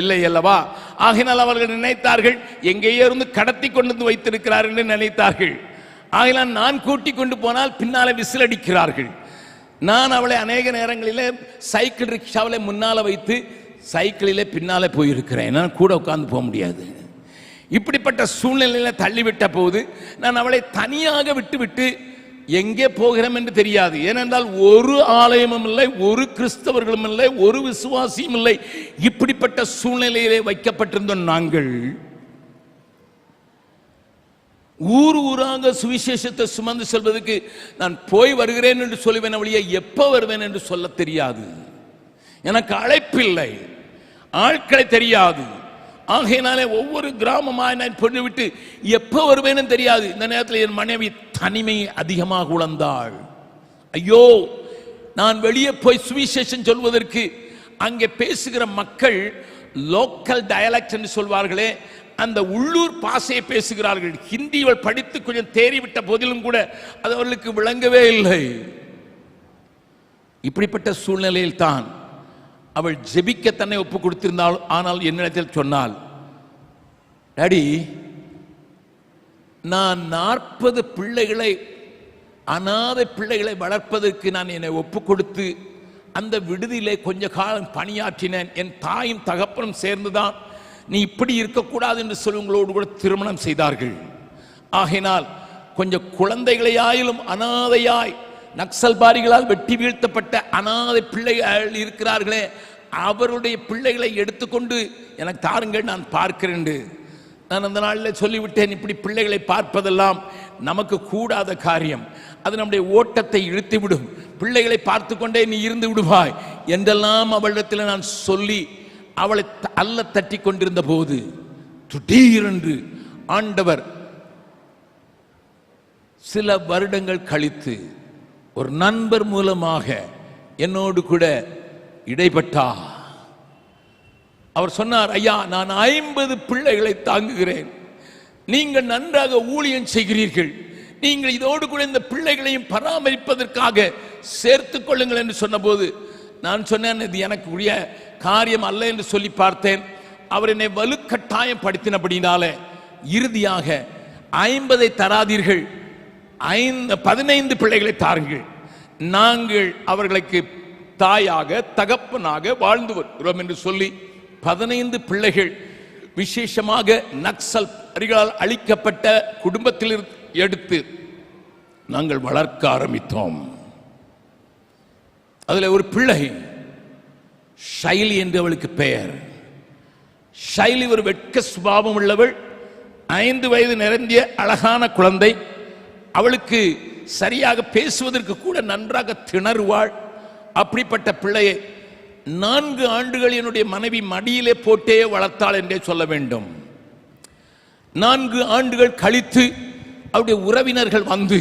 இல்லை அல்லவா. ஆகினால் அவர்கள் நினைத்தார்கள் எங்கேயோ இருந்து கடத்தி கொண்டு வைத்திருக்கிறார் என்று நினைத்தார்கள். ஆகினால் நான் கூட்டி கொண்டு போனால் பின்னாலே விசில் அடிக்கிறார்கள். நான் அவளை அநேக நேரங்களிலே சைக்கிள் ரிக்ஷாவில் முன்னால் வைத்து சைக்கிளிலே பின்னாலே போயிருக்கிறேன். நான் கூட உட்கார்ந்து போக முடியாது. இப்படிப்பட்ட சூழ்நிலையில் தள்ளிவிட்ட போது நான் அவளை தனியாக விட்டு எங்கே போகிறோம் என்று தெரியாது. ஏனென்றால் ஒரு ஆலயமும் இல்லை, ஒரு கிறிஸ்தவர்களும் இல்லை, ஒரு விசுவாசியும் இல்லை. இப்படிப்பட்ட சூழ்நிலையிலே வைக்கப்பட்டிருந்தோம் நாங்கள். ஊராக சுவிசேஷத்தை சுமந்து செல்வதற்கு நான் போய் வருகிறேன் என்று சொல்லுவேன், அவளையே எப்போ வருவேன் என்று சொல்ல தெரியாது. எனக்கு அழைப்பில்லை, ஆட்களை தெரியாது. ஆகையினாலே ஒவ்வொரு கிராமமாக நான் பொண்ணு விட்டு எப்போ வருவேன்னு தெரியாது. இந்த நேரத்தில் என் மனைவி தனிமை அதிகமாக உணர்ந்தாள். ஐயோ, நான் வெளியே போய் சுவிசேஷம் சொல்வதற்கு அங்கே பேசுகிற மக்கள் லோக்கல் டயலக்ட் என்று சொல்வார்களே, அந்த உள்ளூர் பாஷையை பேசுகிறார்கள். ஹிந்திகள் படித்து கொஞ்சம் தேறிவிட்ட போதிலும் கூட அது அவர்களுக்கு விளங்கவே இல்லை. இப்படிப்பட்ட சூழ்நிலையில் தான் அவள் ஜெபிக்க தன்னை ஒப்பு கொடுத்திருந்தாள். ஆனால் என்னிடத்தில் சொன்னாள், டாடி, நான் 40 பிள்ளைகளை, அநாதை பிள்ளைகளை வளர்ப்பதற்கு நான் என்னை ஒப்பு கொடுத்து அந்த விடுதியிலே கொஞ்ச காலம் பணியாற்றினேன். என் தாயும் தகப்பனும் சேர்ந்துதான் நீ இப்படி இருக்கக்கூடாது என்று சொல்லுங்களோடு கூட திருமணம் செய்தார்கள். ஆகையினால் கொஞ்சம் குழந்தைகளையாயிலும் அநாதையாய் நக்சல்பாரிகளால் வெட்டி வீழ்த்தப்பட்ட அநாதை பிள்ளைகள் இருக்கிறார்களே, அவருடைய பிள்ளைகளை எடுத்துக்கொண்டு எனக்கு தாருங்கள், நான் பார்க்கிறேன். நான் அந்த நாளில் சொல்லிவிட்டேன், இப்படி பிள்ளைகளை பார்ப்பதெல்லாம் நமக்கு கூடாத காரியம், அது நம்முடைய ஓட்டத்தை இழுத்துவிடும், பிள்ளைகளை பார்த்து கொண்டே நீ இருந்து விடுவாய் என்றெல்லாம் அவளிடத்தில் நான் சொல்லி அவளை அல்ல தட்டி கொண்டிருந்த போது திடீரென்று ஆண்டவர் சில வருடங்கள் கழித்து ஒரு நண்பர் மூலமாக என்னோடு கூட இடைப்பட்டார். அவர் சொன்னார், ஐயா, நான் 50 பிள்ளைகளை தாங்குகிறேன், நீங்கள் நன்றாக ஊழியம் செய்கிறீர்கள், நீங்கள் இதோடு கூட இந்த பிள்ளைகளையும் பராமரிப்பதற்காக சேர்த்துக் கொள்ளுங்கள் என்று சொன்னபோது நான் சொன்னேன், இது எனக்கு உரிய காரியம் அல்ல என்று சொல்லி பார்த்தேன். அவர் என்னை வலுக்கட்டாயம் படுத்தினபடினாலே இறுதியாக 50 தராதீர்கள், 15 பிள்ளைகளை தாருங்கள், நாங்கள் அவர்களுக்கு தாயாக தகப்பனாக வாழ்ந்து வருகிறோம் என்று சொல்லி 15 பிள்ளைகள் விசேஷமாக நக்சல்பாரிகளால் அழிக்கப்பட்ட குடும்பத்தில் எடுத்து நாங்கள் வளர்க்க ஆரம்பித்தோம். அதில் ஒரு பிள்ளை ஷைலி என்று அவளுக்கு பெயர். ஷைலி ஒரு வெட்க சுபாவம் உள்ளவள், 5 வயது நிரம்பிய அழகான குழந்தை. அவளுக்கு சரியாக பேசுவதற்கு கூட நன்றாக திணறுவாள். அப்படிப்பட்ட பிள்ளையை 4 ஆண்டுகள் என்னுடைய மனைவி மடியிலே போட்டே வளர்த்தாள் என்றே சொல்ல வேண்டும். 4 ஆண்டுகள் கழித்து அவருடைய உறவினர்கள் வந்து,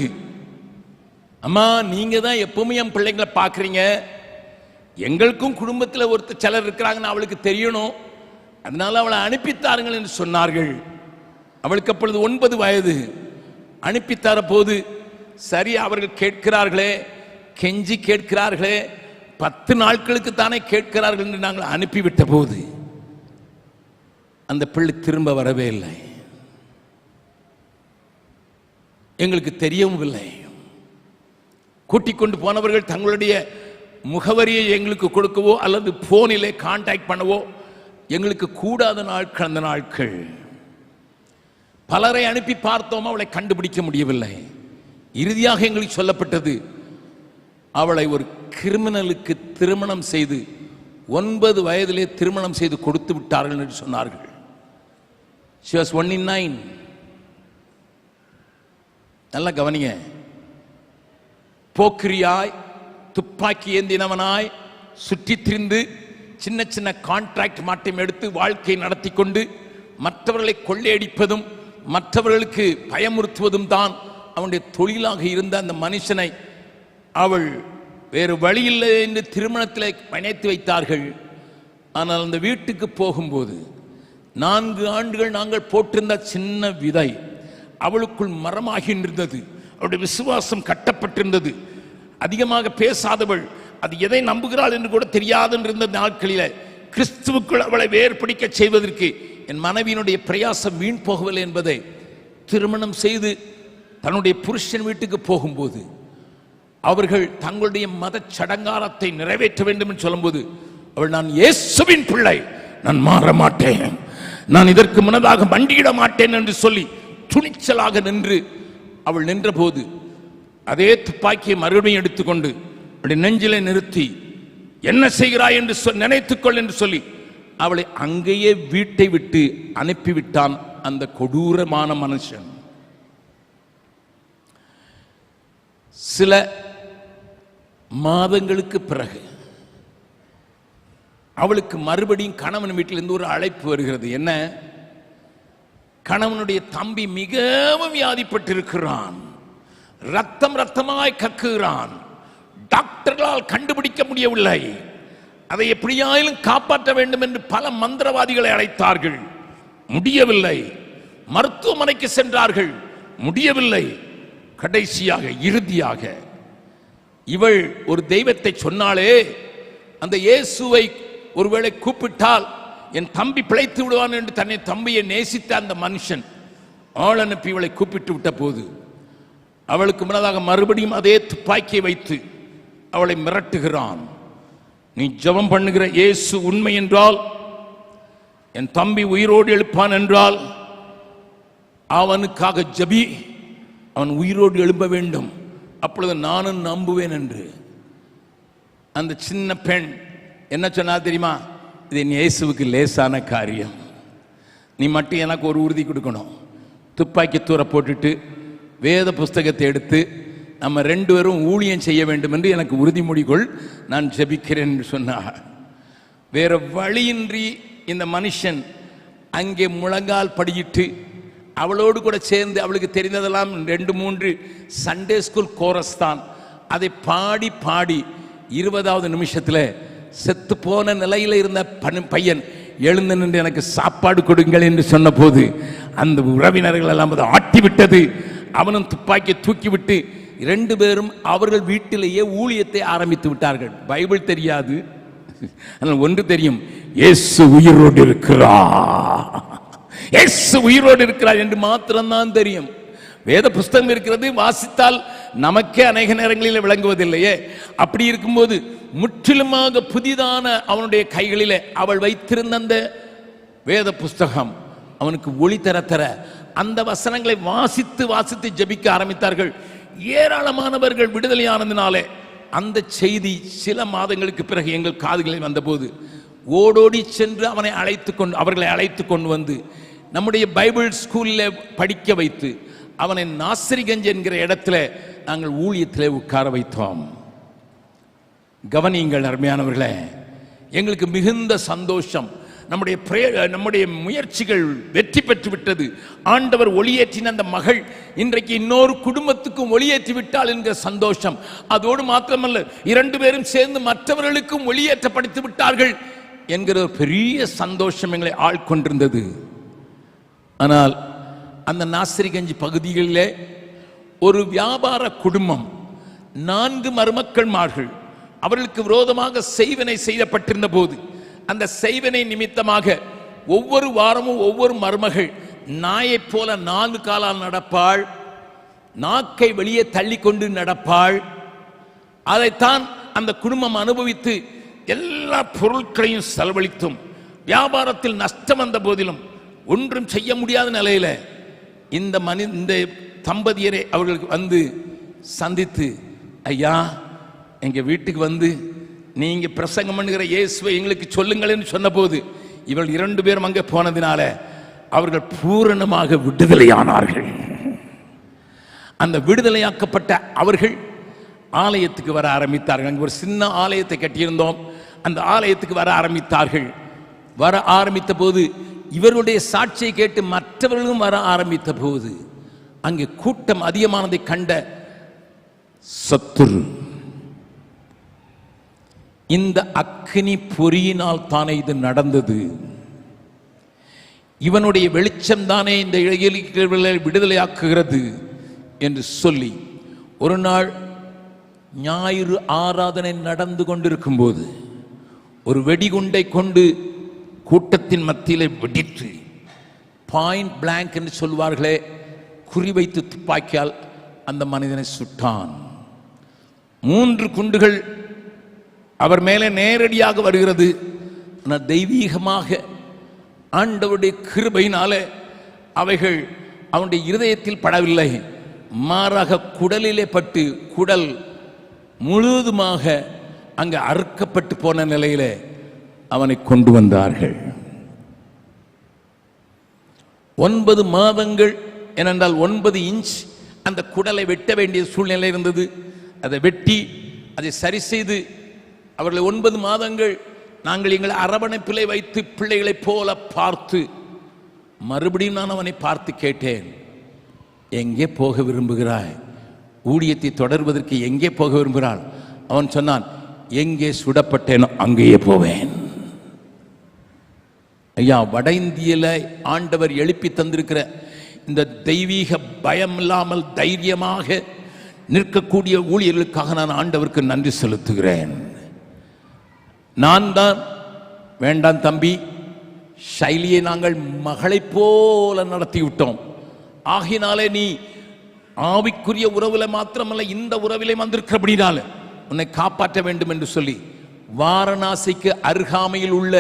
அம்மா, நீங்க தான் எப்பவுமே என் பிள்ளைங்களை பார்க்குறீங்க, எங்களுக்கும் குடும்பத்தில் ஒருத்தர் சிலர் இருக்கிறாங்கன்னு அவளுக்கு தெரியணும், அதனால அவளை அனுப்பித்தாருங்கள் என்று சொன்னார்கள். அவளுக்கு அப்பொழுது 9 வயது. அனுப்பித்தர போது சரி, அவர்கள் கேட்கிறார்களே, கெஞ்சி கேட்கிறார்களே, 10 நாட்களுக்கு தானே கேட்கிறார்கள் என்று நாங்கள் அனுப்பிவிட்ட போது அந்த பிள்ளை திரும்ப வரவே இல்லை. எங்களுக்கு தெரியவும் இல்லை. கூட்டிக் கொண்டு போனவர்கள் தங்களுடைய முகவரியை எங்களுக்கு கொடுக்கவோ அல்லது போனிலே கான்டாக்ட் பண்ணவோ எங்களுக்கு கூடாத நாட்கள் அந்த நாட்கள். பலரை அனுப்பி பார்த்தோம், அவளை கண்டுபிடிக்க முடியவில்லை. இறுதியாக எங்களுக்கு சொல்லப்பட்டது, அவளை ஒரு கிரிமினலுக்கு திருமணம் செய்து 9 வயதிலே திருமணம் செய்து கொடுத்து விட்டார்கள் என்று சொன்னார்கள். She was only 9. நல்லா கவனிங்க. போக்கிரியாய் துப்பாக்கி ஏந்தினவனாய் சுற்றி திரிந்து சின்ன சின்ன கான்ட்ராக்ட் மாட்டம் எடுத்து வாழ்க்கை நடத்தி கொண்டு மற்றவர்களை கொள்ளையடிப்பதும் மற்றவர்களுக்கு பயமுறுத்துவதும் தான் அவனுடைய தொழிலாக இருந்த அந்த மனுஷனை அவள் வேறு வழியில்லை என்று திருமணத்தில் இணைத்து வைத்தார்கள். ஆனால் அந்த வீட்டுக்கு போகும்போது 4 ஆண்டுகள் நாங்கள் போட்டிருந்த சின்ன விதை அவளுக்குள் மரமாகி இருந்தது. அவளுடைய விசுவாசம் கட்டப்பட்டிருந்தது. அதிகமாக பேசாதவள், அது எதை நம்புகிறாள் என்று கூட தெரியாது இருந்த நாட்களில் கிறிஸ்துவுக்குள் அவளை வேறுபடிக்க செய்வதற்கு என் மனைவியினுடைய பிரயாசம் வீண் போகவில்லை என்பதை திருமணம் செய்து தன்னுடைய புருஷன் வீட்டுக்கு போகும்போது அவர்கள் தங்களுடைய மத சடங்காரத்தை நிறைவேற்ற வேண்டும் என்று சொல்லும்போது அவள், நான் இயேசுவின் பிள்ளை, நான் மாற மாட்டேன், நான் இதற்கு முன்னதாக மண்டியிட மாட்டேன் என்று சொல்லி துணிச்சலாக நின்று அவள் நின்ற போது அதே துப்பாக்கியை மறுபடியும் எடுத்துக்கொண்டு அவளுடைய நெஞ்சிலை நிறுத்தி, என்ன செய்கிறாய் என்று நினைத்துக்கொள் என்று சொல்லி அவளை அங்கேயே வீட்டை விட்டு அனுப்பிவிட்டான் அந்த கொடூரமான மனுஷன். சில மாதங்களுக்கு பிறகு அவளுக்கு மறுபடியும் கணவன் வீட்டிலிருந்து ஒரு அழைப்பு வருகிறது. என்ன? கணவனுடைய தம்பி மிகவும் வியாதிப்பட்டிருக்கிறான், ரத்தமாய் கக்குகிறான், டாக்டர்களால் கண்டுபிடிக்க முடியவில்லை, அதை எப்படியாயிலும் காப்பாற்ற வேண்டும் என்று பல மந்திரவாதிகளை அழைத்தார்கள், முடியவில்லை. மருத்துவமனைக்கு சென்றார்கள், முடியவில்லை. கடைசியாக இறுதியாக இவள் ஒரு தெய்வத்தை சொன்னாலே, அந்த இயேசுவை ஒருவேளை கூப்பிட்டால் என் தம்பி பிழைத்து விடுவான் என்று தன்னை தம்பியை நேசித்த அந்த மனுஷன் ஆள் அனுப்பி இவளை கூப்பிட்டு விட்ட போது அவளுக்கு முன்னதாக மறுபடியும் அதே துப்பாக்கியை வைத்து அவளை மிரட்டுகிறான். நீ ஜெபம் பண்ணுகிற இயேசு உண்மை என்றால், என் தம்பி உயிரோடு எழுப்பான் என்றால் அவனுக்காக ஜெபி, அவன் உயிரோடு எழும்ப வேண்டும், அப்பொழுது நானும் நம்புவேன் என்று. அந்த சின்ன பெண் என்ன சொன்னா தெரியுமா? இது என் இயேசுவுக்கு லேசான காரியம், நீ மட்டும் எனக்கு ஒரு உறுதி கொடுக்கணும். துப்பாக்கி தூர போட்டுட்டு வேத புஸ்தகத்தை எடுத்து நம்ம 2 பேரும் ஊழியம் செய்ய வேண்டும் என்று எனக்கு உறுதிமொழி கொள், நான் ஜெபிக்கிறேன் என்று சொன்னார். வேற வழியின்றி இந்த மனுஷன் அங்கே முழங்கால் படியிட்டு அவளோடு கூட சேர்ந்து, அவளுக்கு தெரிந்ததெல்லாம் 2-3 சண்டே ஸ்கூல் கோரஸ் தான், அதை பாடி பாடி 20வது நிமிஷத்தில் செத்து போன நிலையில் இருந்த பையன் எழுந்து நின்று எனக்கு சாப்பாடு கொடுங்கள் என்று சொன்ன போது அந்த உறவினர்கள் எல்லாம் அதை ஆட்டிவிட்டது. அவனும் துப்பாக்கி தூக்கிவிட்டு 2 பேரும் அவர்கள் வீட்டிலேயே ஊழியத்தை ஆரம்பித்து விட்டார்கள். பைபிள் தெரியாது, ஆனால் ஒன்று தெரியும், இயேசு உயிரோடு இருக்கிறார், இயேசு உயிரோடு இருக்கிறார் என்று மாத்திரம்தான் தெரியும். வேத புஸ்தகம் இருக்கிறது, வாசித்தால் நமக்கே அநேக நேரங்களில் விளங்குவதில்லையே. அப்படி இருக்கும்போது முற்றிலுமாக புதிதான அவனுடைய கைகளிலே அவள் வைத்திருந்த அந்த வேத புஸ்தகம் அவனுக்கு ஒளி தர அந்த வசனங்களை வாசித்து வாசித்து ஜெபிக்க ஆரம்பித்தார்கள். ஏராளமானவர்கள் விடுதலையானதினாலே அந்த செய்தி சில மாதங்களுக்கு பிறகு எங்கள் காதுகளில் வந்தபோது ஓடோடி சென்று அவர்களை அழைத்து கொண்டு வந்து நம்முடைய பைபிள் ஸ்கூலில் படிக்க வைத்து அவனை நாசரிகஞ்ச் என்கிற இடத்துல நாங்கள் ஊழியத்தில் உட்கார வைத்தோம். கவனியுங்கள் அருமையானவர்களே, எங்களுக்கு மிகுந்த சந்தோஷம். நம்முடைய முயற்சிகள் வெற்றி பெற்று விட்டது. ஆண்டவர் ஒளியேற்றின அந்த மகள் இன்றைக்கு இன்னொரு குடும்பத்துக்கும் ஒளியேற்றி விட்டாள் என்கிற சந்தோஷம். அதோடு மாத்திரமல்ல, 2 பேரும் சேர்ந்து மற்றவர்களுக்கும் ஒளியேற்றப்படுத்தி விட்டார்கள் என்கிற ஒரு பெரிய சந்தோஷம் எங்களை ஆட்கொண்டிருந்தது. ஆனால் அந்த நாசரிகஞ்ச் பகுதிகளிலே ஒரு வியாபார குடும்பம் 4 மருமக்கள்மார்கள் அவர்களுக்கு விரோதமாக செய்வினை செய்யப்பட்டிருந்த போது அந்த செய்வினை நிமித்தமாக ஒவ்வொரு வாரமும் ஒவ்வொரு மருமகள் நாயை போல 4 காலால் நடப்பாள், நாக்கை வெளியே தள்ளி கொண்டு நடப்பாள். அதைத்தான் அந்த குடும்பம் அனுபவித்து எல்லா பொருட்களையும் செலவழித்தும் வியாபாரத்தில் நஷ்டம் வந்த போதிலும் ஒன்றும் செய்ய முடியாத நிலையில இந்த தம்பதியரை அவர்களுக்கு வந்து சந்தித்து, ஐயா எங்க வீட்டுக்கு வந்து நீங்க பிரசங்கம் பண்ணுகிற இயேசுவை எங்களுக்கு சொல்லுங்களேன்னு சொன்ன போது இவர்கள் 2 பேரும் அங்கே போனதினால அவர்கள் பூரணமாக விடுதலையானார்கள். அந்த விடுதலையாக்கப்பட்ட அவர்கள் ஆலயத்துக்கு வர ஆரம்பித்தார்கள். அங்கே ஒரு சின்ன ஆலயத்தை கட்டியிருந்தோம். அந்த ஆலயத்துக்கு வர ஆரம்பித்தார்கள். வர ஆரம்பித்த போது இவருடைய சாட்சியை கேட்டு மற்றவர்களும் வர ஆரம்பித்த போது அங்கே கூட்டம் அதிகமானதை கண்ட சத்துரு, இந்த அக்கினி பொறியினால் தானே இது நடந்தது, இவனுடைய வெளிச்சம் தானே இந்த இளைஞர்களை விடுதலையாக்குகிறது என்று சொல்லி ஒரு நாள் ஞாயிறு ஆராதனை நடந்து கொண்டிருக்கும் போது ஒரு வெடிகுண்டை கொண்டு கூட்டத்தின் மத்தியிலே வெடித்து, பாயிண்ட் பிளாங்க் என்று சொல்வார்களே, குறிவைத்து துப்பாக்கியால் அந்த மனிதனை சுட்டான். 3 குண்டுகள் அவர் மேலே நேரடியாக வருகிறது. ஆனால் தெய்வீகமாக ஆண்டவருடைய கிருபையினாலே அவைகள் அவனுடைய இருதயத்தில் படவில்லை, மாறாக குடலிலே பட்டு குடல் முழுவதுமாக அங்கு அறுக்கப்பட்டு போன நிலையிலே அவனை கொண்டு வந்தார்கள். 9 மாதங்கள், ஏனென்றால் 9 இன்ச் அந்த குடலை வெட்ட வேண்டிய சூழ்நிலை இருந்தது. அதை வெட்டி அதை சரி செய்து அவர்களை 9 மாதங்கள் நாங்கள் எங்களை அரவணைப்பிலை வைத்து பிள்ளைகளைப் போல பார்த்து, மறுபடியும் நான் அவனை பார்த்து கேட்டேன், எங்கே போக விரும்புகிறாய்? ஊழியத்தை தொடர்வதற்கு எங்கே போக விரும்புகிறாள்? அவன் சொன்னான், எங்கே சுடப்பட்டேனோ அங்கேயே போவேன். ஐயா, வட இந்தியில ஆண்டவர் எழுப்பி தந்திருக்கிற இந்த தெய்வீக பயம் இல்லாமல் தைரியமாக நிற்கக்கூடிய ஊழியர்களுக்காக நான் ஆண்டவருக்கு நன்றி செலுத்துகிறேன். நான் தான் வேண்டாம் தம்பி, ஷைலியை நாங்கள் மகளை போல நடத்தி விட்டோம், ஆகினாலே நீ ஆவிக்குரிய உறவுல மாத்திரமல்ல இந்த உறவிலே வந்திருக்கிறபடினால உன்னை காப்பாற்ற வேண்டும் என்று சொல்லி வாரணாசிக்கு அருகாமையில் உள்ள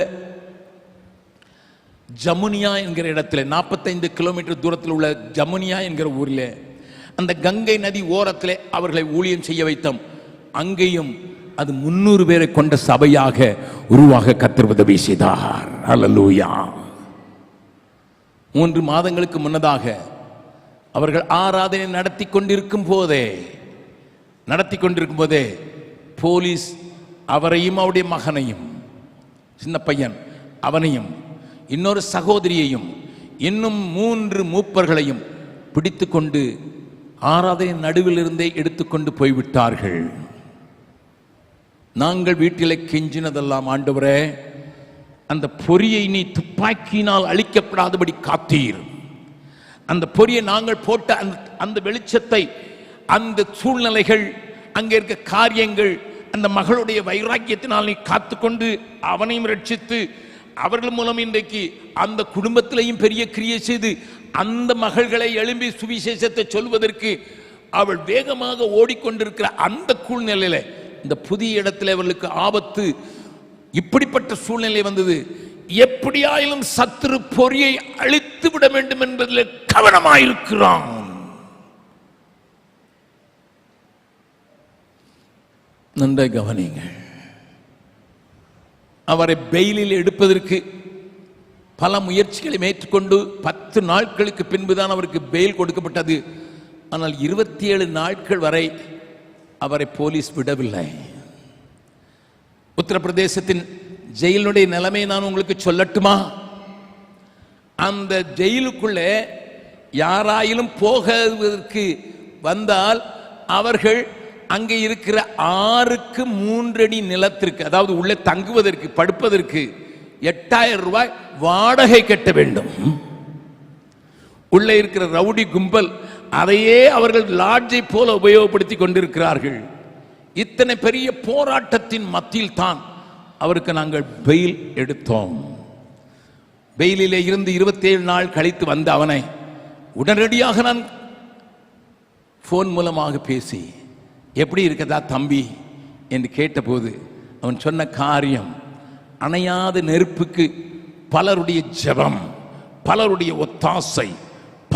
ஜமுனியா என்கிற இடத்துல 45 கிலோமீட்டர் தூரத்தில் உள்ள ஜமுனியா என்கிற ஊரில் அந்த கங்கை நதி ஓரத்திலே அவர்களை ஊழியம் செய்ய வைத்தோம். அங்கேயும் அது 300 பேரை கொண்ட சபையாக உருவாக கர்த்தர் உதவி செய்தார். அல்லேலூயா. 3 மாதங்களுக்கு முன்னதாக அவர்கள் ஆராதனை நடத்தி கொண்டிருக்கும் போதே போலீஸ் அவரையும் அவருடைய மகனையும், சின்ன பையன் அவனையும் இன்னொரு சகோதரியையும் இன்னும் 3 மூப்பர்களையும் பிடித்து கொண்டு ஆராதனை நடுவில் இருந்தே எடுத்துக்கொண்டு போய்விட்டார்கள். நாங்கள் வீட்டிலே கெஞ்சினதெல்லாம், ஆண்டவரே அந்த பொறியை நீ துப்பாக்கியினால் அழிக்கப்படாதபடி காத்தீர், அந்த பொறியை நாங்கள் போட்ட அந்த வெளிச்சத்தை, அந்த சூழ்நிலைகள், அங்கே இருக்க காரியங்கள், அந்த மகளுடைய வைராக்கியத்தினால் நீ காத்துக்கொண்டு அவனையும் ரட்சித்து அவர்கள் மூலம் இன்றைக்கு அந்த குடும்பத்திலையும் பெரிய கிரியை செய்து அந்த மகள்களை எழும்பி சுவிசேஷத்தை சொல்வதற்கு அவள் வேகமாக ஓடிக்கொண்டிருக்கிற அந்த சூழ்நிலையில இந்த புதிய இடத்துல அவர்களுக்கு ஆபத்து, இப்படிப்பட்ட சூழ்நிலை வந்தது. எப்படியாயிலும் சத்துரு பொறியை அழித்து விட வேண்டும் என்பதில் கவனமாயிருக்கிறான். நன்றாய் கவனிங்கள். அவரை பெயிலில் எடுப்பதற்கு பல முயற்சிகளை மேற்கொண்டு 10 நாட்களுக்கு பின்புதான் அவருக்கு பெயில் கொடுக்கப்பட்டது. ஆனால் 27 நாட்கள் வரை அவரை போலீஸ் விடவில்லை. உத்தரப்பிரதேசத்தின் ஜெயிலுடைய நிலைமை நான் உங்களுக்கு சொல்லட்டுமா? அந்த ஜெயிலுக்குள்ளே யாராயிலும் போவதற்கு வந்தால் அவர்கள் அங்கே இருக்கிற 6க்கு 3 அடி நிலத்திற்கு, அதாவது உள்ளே தங்குவதற்கு படுப்பதற்கு 8000 ரூபாய் வாடகை கட்ட வேண்டும். உள்ளே இருக்கிற ரவுடி கும்பல் அதையே அவர்கள் லாட்ஜை போல உபயோகப்படுத்தி கொண்டிருக்கிறார்கள். இத்தனை பெரிய போராட்டத்தின் மத்தியில் தான் அவருக்கு நாங்கள் பெயில் எடுத்தோம். பெயிலிலே இருந்து 27 நாள் கழித்து வந்த அவனை உடனடியாக நான் போன் மூலமாக பேசி எப்படி இருக்கதா தம்பி என்று கேட்டபோது அவன் சொன்ன காரியம், அணையாத நெருப்புக்கு பலருடைய ஜெபம், பலருடைய ஒத்தாசை,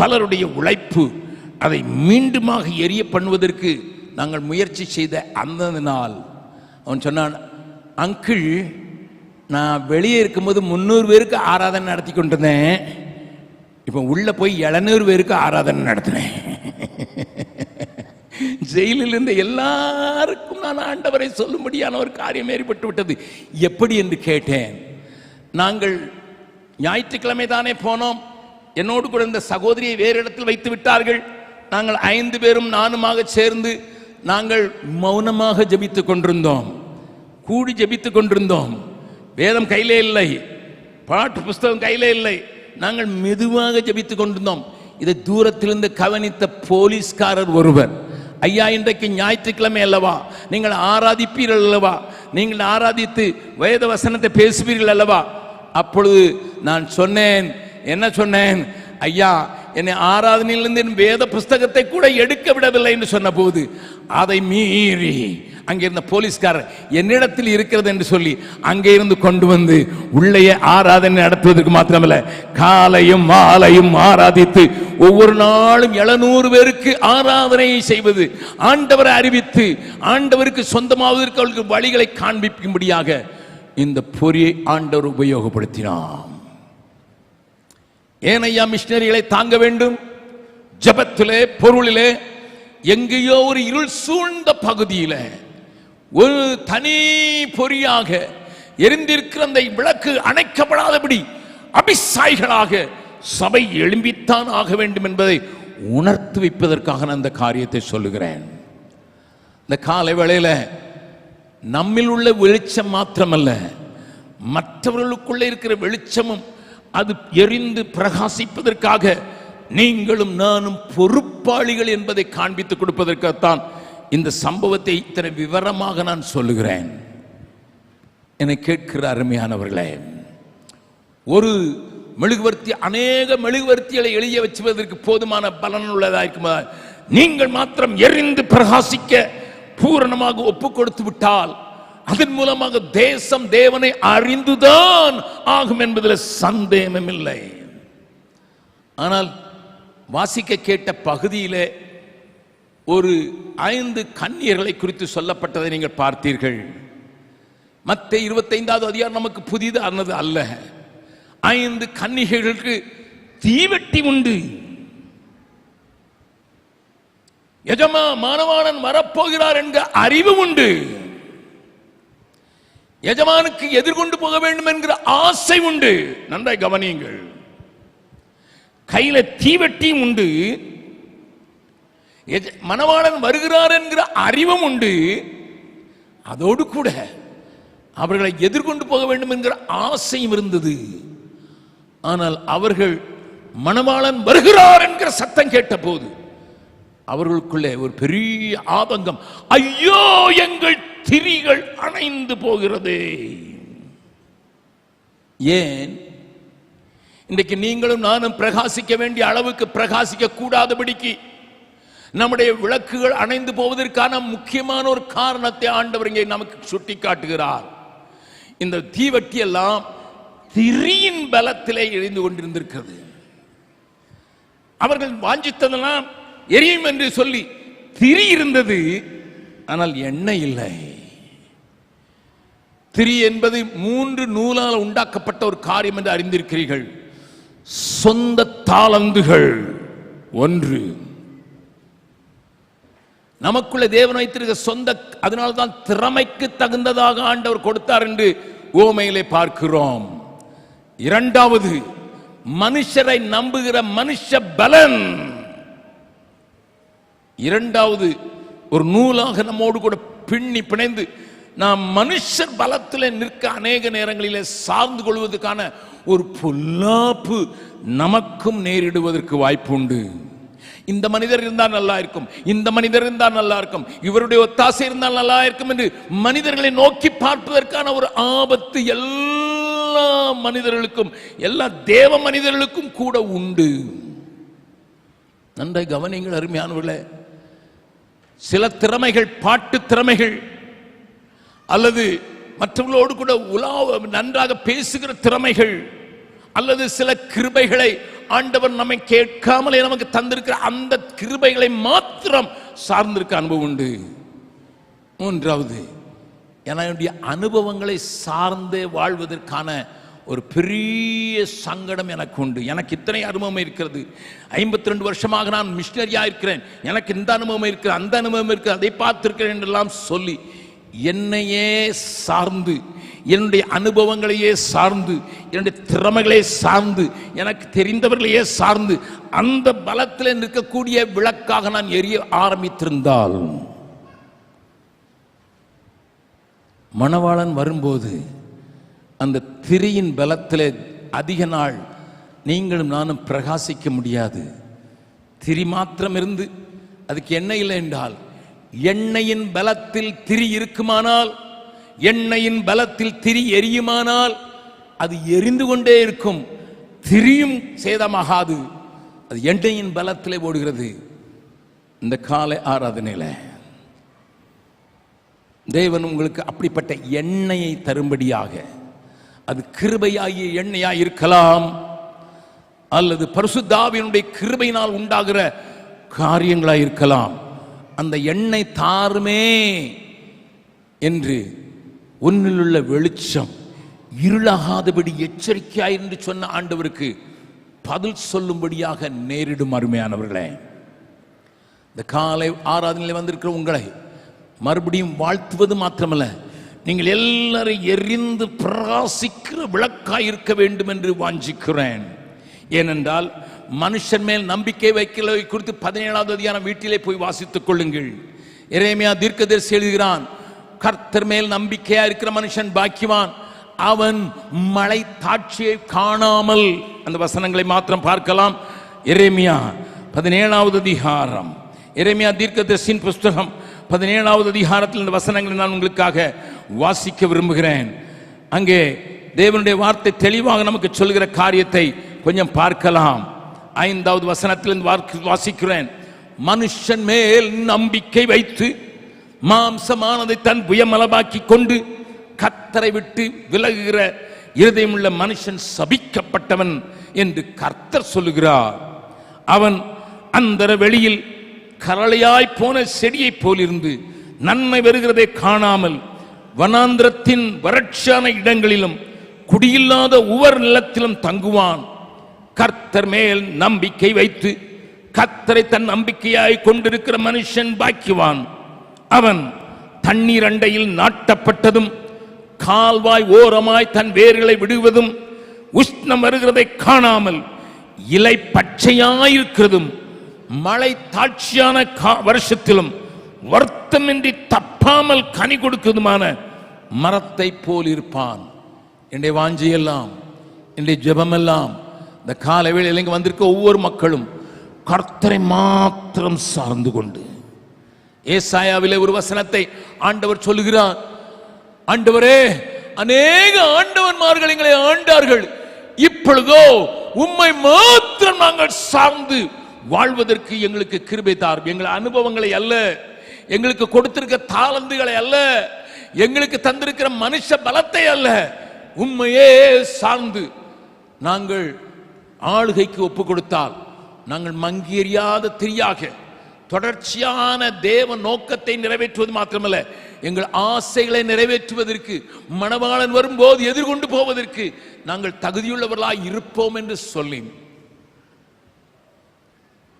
பலருடைய உழைப்பு, அதை மீண்டுமாக எரிய பண்ணுவதற்கு நாங்கள் முயற்சி செய்த அந்த நாள் அவன் சொன்னான், அங்கிள் நான் வெளியே இருக்கும்போது 300 பேருக்கு ஆராதனை நடத்தி கொண்டிருந்தேன், இப்போ உள்ள போய் 700 பேருக்கு ஆராதனை நடத்தினேன். ஜெயிலில் இருந்த எல்லாருக்கும் நான் ஆண்டவரை சொல்லும்படியான ஒரு காரியம் ஏற்பட்டு விட்டது. எப்படி என்று கேட்டேன். நாங்கள் ஞாயிற்றுக்கிழமை தானே போனோம். என்னோடு கூட இந்த சகோதரியை வேறு இடத்தில் வைத்து விட்டார்கள். நாங்கள் 5 பேரும் நானுமாக சேர்ந்து நாங்கள் மௌனமாக ஜெபித்துக் கொண்டிருந்தோம், கூடி ஜெபித்துக் கொண்டிருந்தோம். வேதம் கையிலே இல்லை, பாட்டு புஸ்தகம் கையிலே இல்லை. நாங்கள் மெதுவாக ஜெபித்துக் கொண்டிருந்தோம். இதை தூரத்திலிருந்து கவனித்த போலீஸ்காரர் ஒருவர், ஐயா இன்றைக்கு ஞாயிற்றுக்கிழமை அல்லவா, நீங்கள் ஆராதிப்பீர்கள் அல்லவா, நீங்கள் ஆராதித்து வேத வசனத்தை பேசுவீர்கள் அல்லவா. அப்பொழுது நான் சொன்னேன், என்ன சொன்னேன், ஐயா என்னை ஆராதனையிலிருந்து என் வேத புஸ்தகத்தை கூட எடுக்க விடவில்லை என்று சொன்ன போது அதை மீறி அங்கிருந்த போலீஸ்காரர் என்னிடத்தில் இருக்கிறது என்று சொல்லி அங்கே இருந்து கொண்டு வந்து உள்ளே ஆராதனை நடத்துவதற்கு மாத்திரமல்ல, காலையும் மாலையும் ஆராதித்து ஒவ்வொரு நாளும் 700 பேருக்கு ஆராதனையை செய்வது, ஆண்டவரை அறிவித்து ஆண்டவருக்கு சொந்தமாவதற்கு அவர்களுக்கு வழிகளை காண்பிக்கும்படியாக இந்த பொறியை ஆண்டவர் உபயோகப்படுத்தினார். ஏன் ஐயா மிஷனரிகளை தாங்க வேண்டும்? ஜபத்திலே, பொருளிலே, எங்கேயோ ஒரு இருள் சூழ்ந்த பகுதியில் ஒரு தனி பொறியாக எரிந்திருக்கிற அந்த விளக்கு அணைக்கப்படாதபடி அபிசாய்களாக சபை எழும்பித்தான் ஆக வேண்டும் என்பதை உணர்த்து வைப்பதற்காக நான் அந்த காரியத்தை சொல்லுகிறேன். இந்த காலை வேளையில நம்மில் உள்ள வெளிச்சம் மாத்திரமல்ல, மற்றவர்களுக்குள்ளே இருக்கிற வெளிச்சமும் அது எரிந்து பிரகாசிப்பதற்காக நீங்களும் நானும் பொறுப்பாளிகள் என்பதை காண்பித்துக் கொடுப்பதற்காகத்தான் இந்த சம்பவத்தை இத்தனை விவரமாக நான் சொல்லுகிறேன். என்னை கேட்கிற அருமையானவர்களே, ஒரு மெழுகுவர்த்தி அநேக மெழுகுவர்த்திகளை எளிய வச்சுவதற்கு போதுமான பலன் உள்ளதாக இருக்குமா? நீங்கள் மாத்திரம் எரிந்து பிரகாசிக்க பூரணமாக ஒப்பு கொடுத்து விட்டால் அதன் மூலமாக தேசம் தேவனை அறிந்துதான் ஆகும் என்பதில் சந்தேகம் இல்லை. ஆனால் வாசிக்க கேட்ட பகுதியிலே ஒரு 5 கன்னியர்களை குறித்து சொல்லப்பட்டதை நீங்கள் பார்த்தீர்கள். மத்தேயு 25வது அதிகாரம் நமக்கு புதிதானது அல்ல. 5 கன்னிகைகளுக்கு தீவெட்டி உண்டு. மானவாளன் வரப்போகிறார் என்கிற அறிவு உண்டு. எஜமானுக்கு எதிர்கொண்டு போக வேண்டும் என்கிற ஆசை உண்டு. நன்றாய் கவனியுங்கள். கையில தீவெட்டியும் உண்டு, மணவாளன் வருகிறார் என்கிற அறிவும் உண்டு. அதோடு கூட அவர்களை எதிர்கொண்டு போக வேண்டும் என்கிற ஆசையும் இருந்தது. ஆனால் அவர்கள் மணவாளன் வருகிறார் என்கிற சத்தம் கேட்ட போது அவர்களுக்குள்ளே ஒரு பெரிய ஆதங்கம், ஐயோ எங்கள் திரிகள் அணைந்து போகிறது. ஏன் இன்றைக்கு நீங்களும் நானும் பிரகாசிக்க வேண்டிய அளவுக்கு பிரகாசிக்க கூடாதபடிக்கு நம்முடைய விளக்குகள் அணைந்து போவதற்கான முக்கியமான ஒரு காரணத்தை ஆண்டவர் இங்கே நமக்கு சுட்டி காட்டுகிறார். இந்த தீவட்டி எல்லாம் திரியின் பலத்திலே எரிந்து கொண்டிருந்திருக்கிறது. அவர்கள் வாஞ்சித்ததெல்லாம் எரியும் என்று சொல்லி திரி இருந்தது, ஆனால் எண்ணெய் இல்லை. திரி என்பது 3 நூலால் உண்டாக்கப்பட்ட ஒரு காரியம் என்று அறிந்திருக்கிறீர்கள். சொந்த தாளந்துகள் 1, நமக்குள்ள தேவன் வைத்திருக்க சொந்த, அதனால்தான் திறமைக்கு தகுந்ததாக ஆண்டவர் கொடுத்தார் என்று ஓமையிலே பார்க்கிறோம். 2வது மனுஷரை நம்புகிற மனுஷ பலன். 2வது ஒரு நூலாக நம்மோடு கூட பின்னி பிணைந்து நாம் மனுஷர் பலத்தில் நிற்க அநேக நேரங்களிலே சார்ந்து கொள்வதற்கான ஒரு பொல்லாப்பு நமக்கும் நேரிடுவதற்கு வாய்ப்பு உண்டு. இந்த மனிதர் இருந்தால் நல்லா இருக்கும், இந்த மனிதர் இருந்தால் நல்லா இருக்கும், இவருடைய ஒத்தாசை இருந்தால் நல்லா இருக்கும் என்று மனிதர்களை நோக்கி பார்ப்பதற்கான ஒரு ஆபத்து எல்லா மனிதர்களுக்கும், எல்லா தேவ மனிதர்களுக்கும் கூட உண்டு. நன்றாய் கவனிங்கள் அருமையானவர்களே. சில திறமைகள், பாட்டு திறமைகள் அல்லது மற்றவர்களோடு கூட நன்றாக பேசுகிற திறமைகள் அல்லது சில கிருபைகளை ஆண்டவர் நம்மை கேட்காமலே நமக்கு தந்திருக்கிற அந்த கிருபைகளை மாத்திரம் சார்ந்திருக்க அனுபவம் உண்டு. மூன்றாவது, என்னுடைய அனுபவங்களை சார்ந்தே வாழ்வதற்கான ஒரு பெரிய சங்கடம் எனக்கு உண்டு. எனக்கு இத்தனை அனுபவம் இருக்கிறது, 52 வருஷமாக நான் மிஷனரியா இருக்கிறேன், எனக்கு இந்த அனுபவம் இருக்கு, அந்த அனுபவம் இருக்கு, அதை பார்த்திருக்கிறேன் என்றெல்லாம் சொல்லி என்னையே சார்ந்து, என்னுடைய அனுபவங்களையே சார்ந்து, என்னுடைய திறமைகளை சார்ந்து, எனக்கு தெரிந்தவர்களையே சார்ந்து அந்த பலத்தில் நிற்கக்கூடிய விளக்காக நான் எரிய ஆரம்பித்திருந்தால், மணவாளன் வரும்போது அந்த திரியின் பலத்தில் அதிக நாள் நீங்களும் நானும் பிரகாசிக்க முடியாது. திரி மாத்திரம் இருந்து அதுக்கு எண்ணெய் இல்லை என்றால், எண்ணெயின் பலத்தில் திரி இருக்குமானால், எண்ணெயின் பலத்தில் திரி எரியுமானால் அது எரிந்து கொண்டே இருக்கும், திரியும் சேதமாகாது. அது எண்ணெயின் பலத்திலே ஓடுகிறது. இந்த காலை ஆராதனையில தேவன் உங்களுக்கு அப்படிப்பட்ட எண்ணெயை தரும்படியாக, அது கிருபையாகிய எண்ணெயாய் இருக்கலாம் அல்லது பரிசுத்த ஆவியினுடைய கிருபையினால் உண்டாகிற காரியங்களாய் இருக்கலாம். அந்த எண்ணெய் தாருமே என்று உன்னிலுள்ள வெளிச்சம் இருளாகாதபடி எச்சரிக்கையாய் என்று சொன்ன ஆண்டவருக்கு பதில் சொல்லும்படியாக நேரிடும். அருமையானவர்களே, இந்த காலை ஆராதனையில் வந்திருக்கிற உங்களை மறுபடியும் வாழ்த்துவது மாத்திரமல்ல, நீங்கள் எல்லாரும் எரிந்து பிரகாசிக்கிற விளக்காய் இருக்க வேண்டும் என்று வாஞ்சிக்கிறேன். ஏனென்றால் மனுஷன் மேல் நம்பிக்கை வைக்கலை குறித்து 17வது அதிகாரம் வீட்டிலே போய் வாசித்துக் கொள்ளுங்கள். எரேமியா தீர்க்கதரிசி எழுதுகிறான், கர்த்தர் மேல் நம்பிக்கையா இருக்கிற மனுஷன் பாக்கியவான், அவன் மழை தாட்சியை காணாமல். அந்த வசனங்களை மாத்திரம் பார்க்கலாம். எரேமியா 17வது அதிகாரம், எரேமியா தீர்க்கதரிசியின் புஸ்தகம் 17வது அதிகாரத்தில் இந்த வசனங்களை நான் உங்களுக்காக வாசிக்க விரும்புகிறேன். அங்கே தேவனுடைய வார்த்தை தெளிவாக நமக்கு சொல்கிற காரியத்தை கொஞ்சம் பார்க்கலாம். 5வது வசனத்தில் வாசிக்கிறேன். மனுஷன் மேல் நம்பிக்கை வைத்து மாம்சமானதை தன் புயமலமாக்கி கொண்டு கர்த்தரை விட்டு விலகுகிற இருதயமுள்ள மனுஷன் சபிக்கப்பட்டவன் என்று கர்த்தர் சொல்லுகிறார். அவன் அந்தர வெளியில் கரளையாய் போன செடியை போலிருந்து நன்மை வருகிறதை காணாமல் வனாந்திரத்தின் வறட்சியான இடங்களிலும் குடியில்லாத உவர் நிலத்திலும் தங்குவான். கர்த்தர் மேல் நம்பிக்கை வைத்து கர்த்தரை தன் நம்பிக்கையாய் கொண்டிருக்கிற மனுஷன் பாக்கியவான். அவன் தண்ணீர் அண்டையில் நாட்டப்பட்டதும் கால்வாய் ஓரமாய் தன் வேர்களை விடுவதும் உஷ்ணம் வருகிறதை காணாமல் இலை பச்சையாயிருக்கிறதும் மழை தாட்சியான வருஷத்திலும் வருத்தமின்றி தப்பாமல் கனி கொடுக்கிறதுமான மரத்தை போல் இருப்பான். என்னுடைய வாஞ்சையெல்லாம், என்னுடைய ஜெபமெல்லாம் இந்த காலை வேளையில் இங்கே வந்திருக்க ஒவ்வொரு மக்களும் கர்த்தரை மாத்திரம் சார்ந்து கொண்டு, ஏசாயாவிலே ஒரு வசனத்தை ஆண்டவர் சொல்லுகிறார். ஆண்டவரே, அநேக ஆண்டவன்மார்கள் எங்களை ஆண்டார்கள், இப்பொழுதோ உம்மை மாத்திரம் நாங்கள் சார்ந்து வாழ்வதற்கு எங்களுக்கு கிருபை தாரும். எங்கள் அனுபவங்களை அல்ல, எங்களுக்கு கொடுத்திருக்க தாளந்துகளை அல்ல, எங்களுக்கு தந்திருக்கிற மனுஷ பலத்தை அல்ல, உண்மையே சார்ந்து நாங்கள் ஆளுகைக்கு ஒப்பு கொடுத்தால் நாங்கள் மங்கி எறியாத திரியாக தொடர்ச்சியான தேவ நோக்கத்தை நிறைவேற்றுவது மாத்திரமல்ல, எங்கள் ஆசைகளை நிறைவேற்றுவதற்கு மணவாளன் வரும்போது எதிர்கொண்டு போவதற்கு நாங்கள் தகுதியுள்ளவர்களாய் இருப்போம் என்று சொல்லி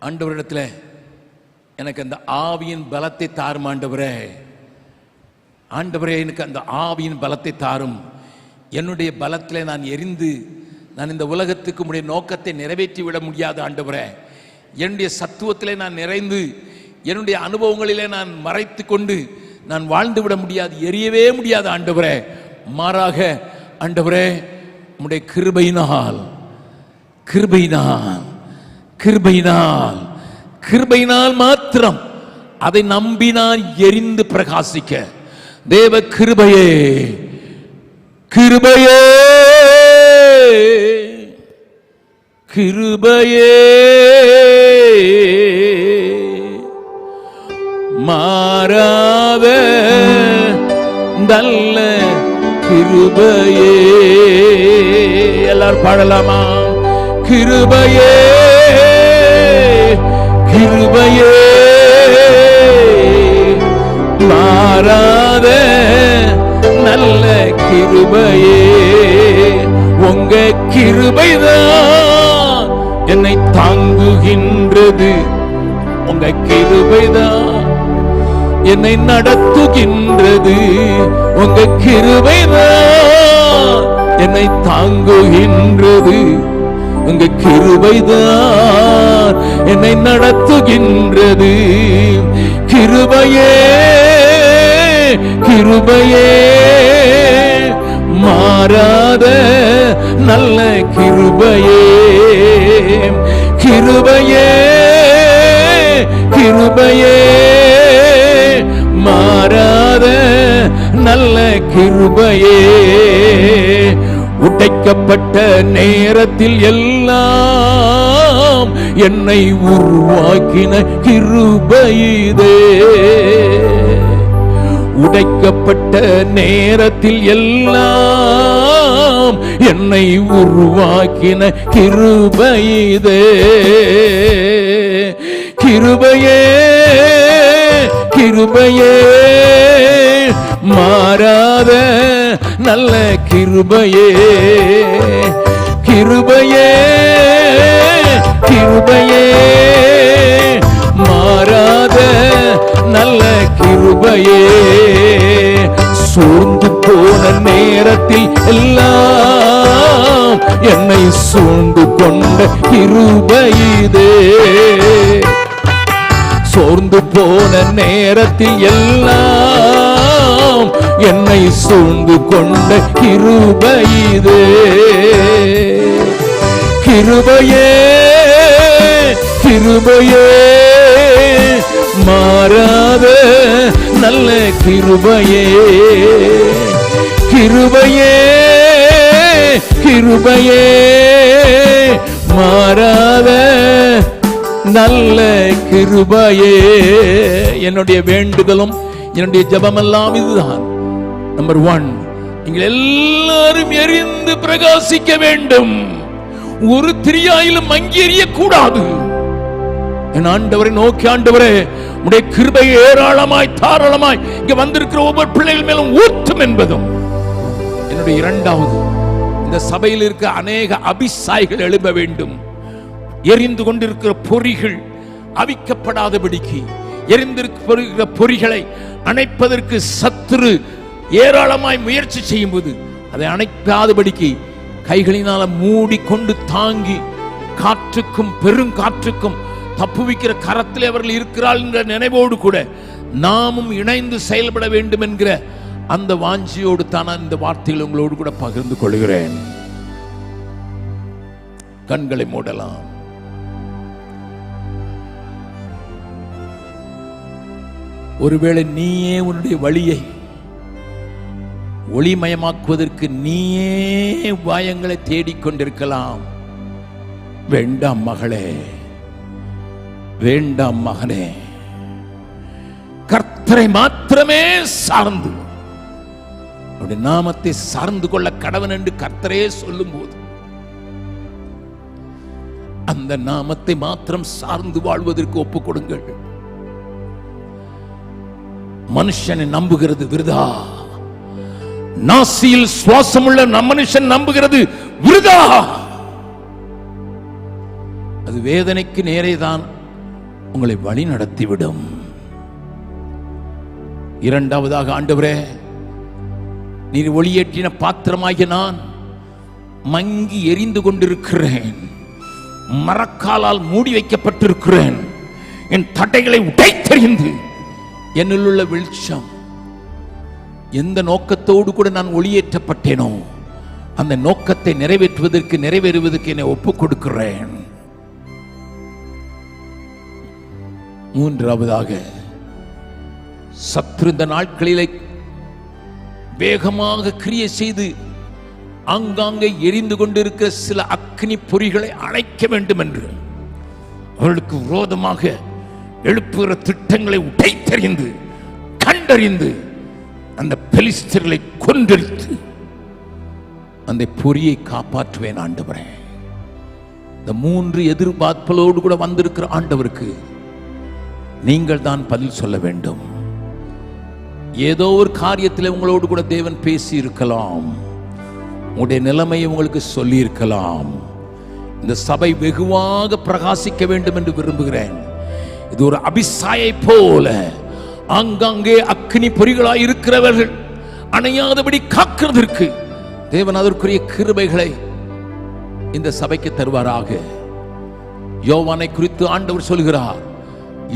ஆண்டவரிடத்தில் எனக்கு அந்த ஆவியின் பலத்தை தாரும் ஆண்டவரே, ஆண்டவரே எனக்கு அந்த ஆவியின் பலத்தை தாரும். என்னுடைய பலத்தில் நான் எரிந்து நான் இந்த உலகத்துக்கு உடைய நோக்கத்தை நிறைவேற்றி விட முடியாது ஆண்டவரே. என்னுடைய சத்துவத்திலே நான் நிறைந்து என்னுடைய அனுபவங்களிலே நான் மறைத்து கொண்டு நான் வாழ்ந்து விட முடியாது, எரியவே முடியாது ஆண்டவரே. மாறாக ஆண்டவரே, உம்முடைய கிருபையினால் கிருபையினால் கிருபையினால் கிருபையினால் மாத்திரம் அதை நம்பி நான் எரிந்து பிரகாசிக்க தேவ கிருபையே, கிருபையே, கிருபையே, மாறாத நல்ல கிருபையே. எல்லாரும் பாடலாமா? கிருபையே, கிருபையே, மாறாத நல்ல கிருபையே. உங்க கிருபைதான் என்னை தாங்குகின்றது, உங்க கிருபைதான் என்னை நடத்துகின்றது, உங்க கிருபைதான் என்னை தாங்குகின்றது, உங்க கிருபைதான் என்னை நடத்துகின்றது. கிருபையே, கிருபையே, மாறாத நல்ல கிருபையே. கிருபையே, கிருபையே, மாறாத நல்ல கிருபையே. உடைக்கப்பட்ட நேரத்தில் எல்லாம் என்னை உருவாக்கின கிருபையே. உடைக்கப்பட்ட நேரத்தில் எல்லாம் என்னை உருவாக்கின கிருபையே. கிருபையே, கிருபையே, மாறாத நல்ல கிருபையே. கிருபையே, கிருபையே, மாறாத நல்ல கிருபையே. சூழ்ந்து போன நேரத்தில் எல்லாம் என்னை சூழ்ந்து கொண்ட கிருபையே. சோர்ந்து போன நேரத்தில் எல்லாம் என்னை சூழ்ந்து கொண்ட கிருபையே. கிருபையே, கிருபையே, மாறாத நல்ல கிருபையே. கிருபையே, கிருபையே, மாறாத நல்ல கிருபையே. என்னுடைய வேண்டுதலும் என்னுடைய ஜெபமெல்லாம் இதுதான். நம்பர் 1, நீங்கள் எல்லாரும் எரிந்து பிரகாசிக்க வேண்டும். ஒரு திரியாயிலும் மங்கி எறியக்கூடாது. என் ஆண்டவரை நோக்கி, ஆண்டவரே உடைய கிருபை ஏராளமாய் தாராளமாய் இங்க வந்திருக்கிற ஒவ்வொரு பிள்ளைகள் மேலும் ஊற்றும் என்பதும் என்னுடைய 2வது. இந்த சபையில் இருக்க அநேக அபிசாய்கள் எழும்ப வேண்டும். எரிந்து கொண்டிருக்கிற பொறிகள் அவிக்கப்படாதபடிக்கு, எரிந்திருக்கிற பொறிகளை அணைப்பதற்கு சத்துரு ஏராளமாய் முயற்சி செய்யும் போது அதை அணைக்காதபடிக்கு கைகளினால மூடிக்கொண்டு தாங்கி காற்றுக்கும் பெருங்காற்றுக்கும் தப்புவிக்கிற கரத்தில் அவர்கள் இருக்கிறாள் என்ற நினைவோடு கூட நாமும் இணைந்து செயல்பட வேண்டும் என்கிற அந்த வாஞ்சியோடு தான் இந்த வார்த்தைகள் உங்களோடு கூட பகிர்ந்து கொள்கிறேன். கண்களை மூடலாம். ஒருவேளை நீயே உன்னுடைய வழியை ஒளிமயமாக்குவதற்கு நீயே உபாயங்களை தேடிக்கொண்டிருக்கலாம். வேண்டாம் மகளே, வேண்டாம் மகனே, கர்த்தரை மாத்திரமே சார்ந்து அவருடைய நாமத்தை சார்ந்து கொள்ள கடவன் என்று கர்த்தரே சொல்லும் போது அந்த நாமத்தை மாத்திரம் சார்ந்து வாழ்வதற்கு ஒப்புக் கொடுங்கள். மனுஷனை நம்புகிறது விருதா. நாசியில் சுவாசமுள்ள மனுஷன் நம்புகிறது விருதா. அது வேதனைக்கு நேரேதான் உங்களை வழி நடத்திவிடும். 2வதாக, ஆண்டவரே நீர் ஒளியேற்றின பாத்திரமாகிய நான் மங்கி எரிந்து கொண்டிருக்கிறேன், மரக்காலால் மூடி வைக்கப்பட்டிருக்கிறேன். என் தடைகளை உடைத்தெறிந்து என்னில் உள்ள வெளிச்சம் எந்த நோக்கத்தோடு கூட நான் ஒளியேற்றப்பட்டேனோ அந்த நோக்கத்தை நிறைவேறுவதற்கு என்னை ஒப்புக் கொடுக்கிறேன். மூன்றாவதாக, சத்துரு இந்த நாட்களிலே வேகமாக கிரியை செய்து ஆங்காங்கே எரிந்து கொண்டிருக்கிற சில அக்னி பொறிகளை அணைக்க வேண்டும் என்று அவர்களுக்கு விரோதமாக எழுப்புகிற திட்டங்களை உடைத்தறிந்து கண்டறிந்து அந்த பெலிஸ்தர்களை கொன்றெடுத்து அந்த பொறியை காப்பாற்றுவேன் ஆண்டவரே. இந்த 3 எதிர்பார்ப்பலோடு கூட வந்திருக்கிற ஆண்டவருக்கு நீங்கள் தான் பதில் சொல்ல வேண்டும். ஏதோ ஒரு காரியத்தில் உங்களோடு கூட தேவன் பேசி இருக்கலாம், உங்களுடைய நிலைமையை உங்களுக்கு சொல்லி இருக்கலாம். இந்த சபை வெகுவாக பிரகாசிக்க வேண்டும் என்று விரும்புகிறேன். இது ஒரு அபிசாயை போல ஆங்காங்கே அக்னி பொறிகளாய் இருக்கிறவர்கள் அணையாதபடி காக்கிறதற்கு தேவன் அதற்குரிய கிருபைகளை இந்த சபைக்கு தருவாராக. யோவானை குறித்து ஆண்டவர் சொல்கிறார்,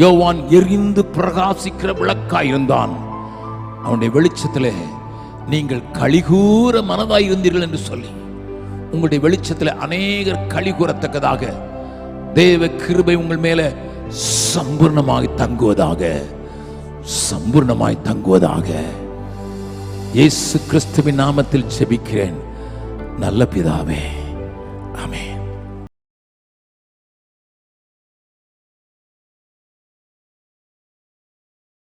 யோவான் எரிந்து பிரகாசிக்கிற விளக்காயிருந்தான், அவனுடைய வெளிச்சத்திலே நீங்கள் களிகூற மனதாயிருந்தீர்கள் என்று சொல்லி, உங்களுடைய வெளிச்சத்தில் அநேகர் களிகூறத்தக்கதாக தேவ கிருபை உங்கள் மேல சம்பூர்ணமாய் தங்குவதாக, சம்பூர்ணமாய் தங்குவதாக. இயேசு கிறிஸ்துவின் நாமத்தில் ஜெபிக்கிறேன் நல்ல பிதாவே, ஆமென்.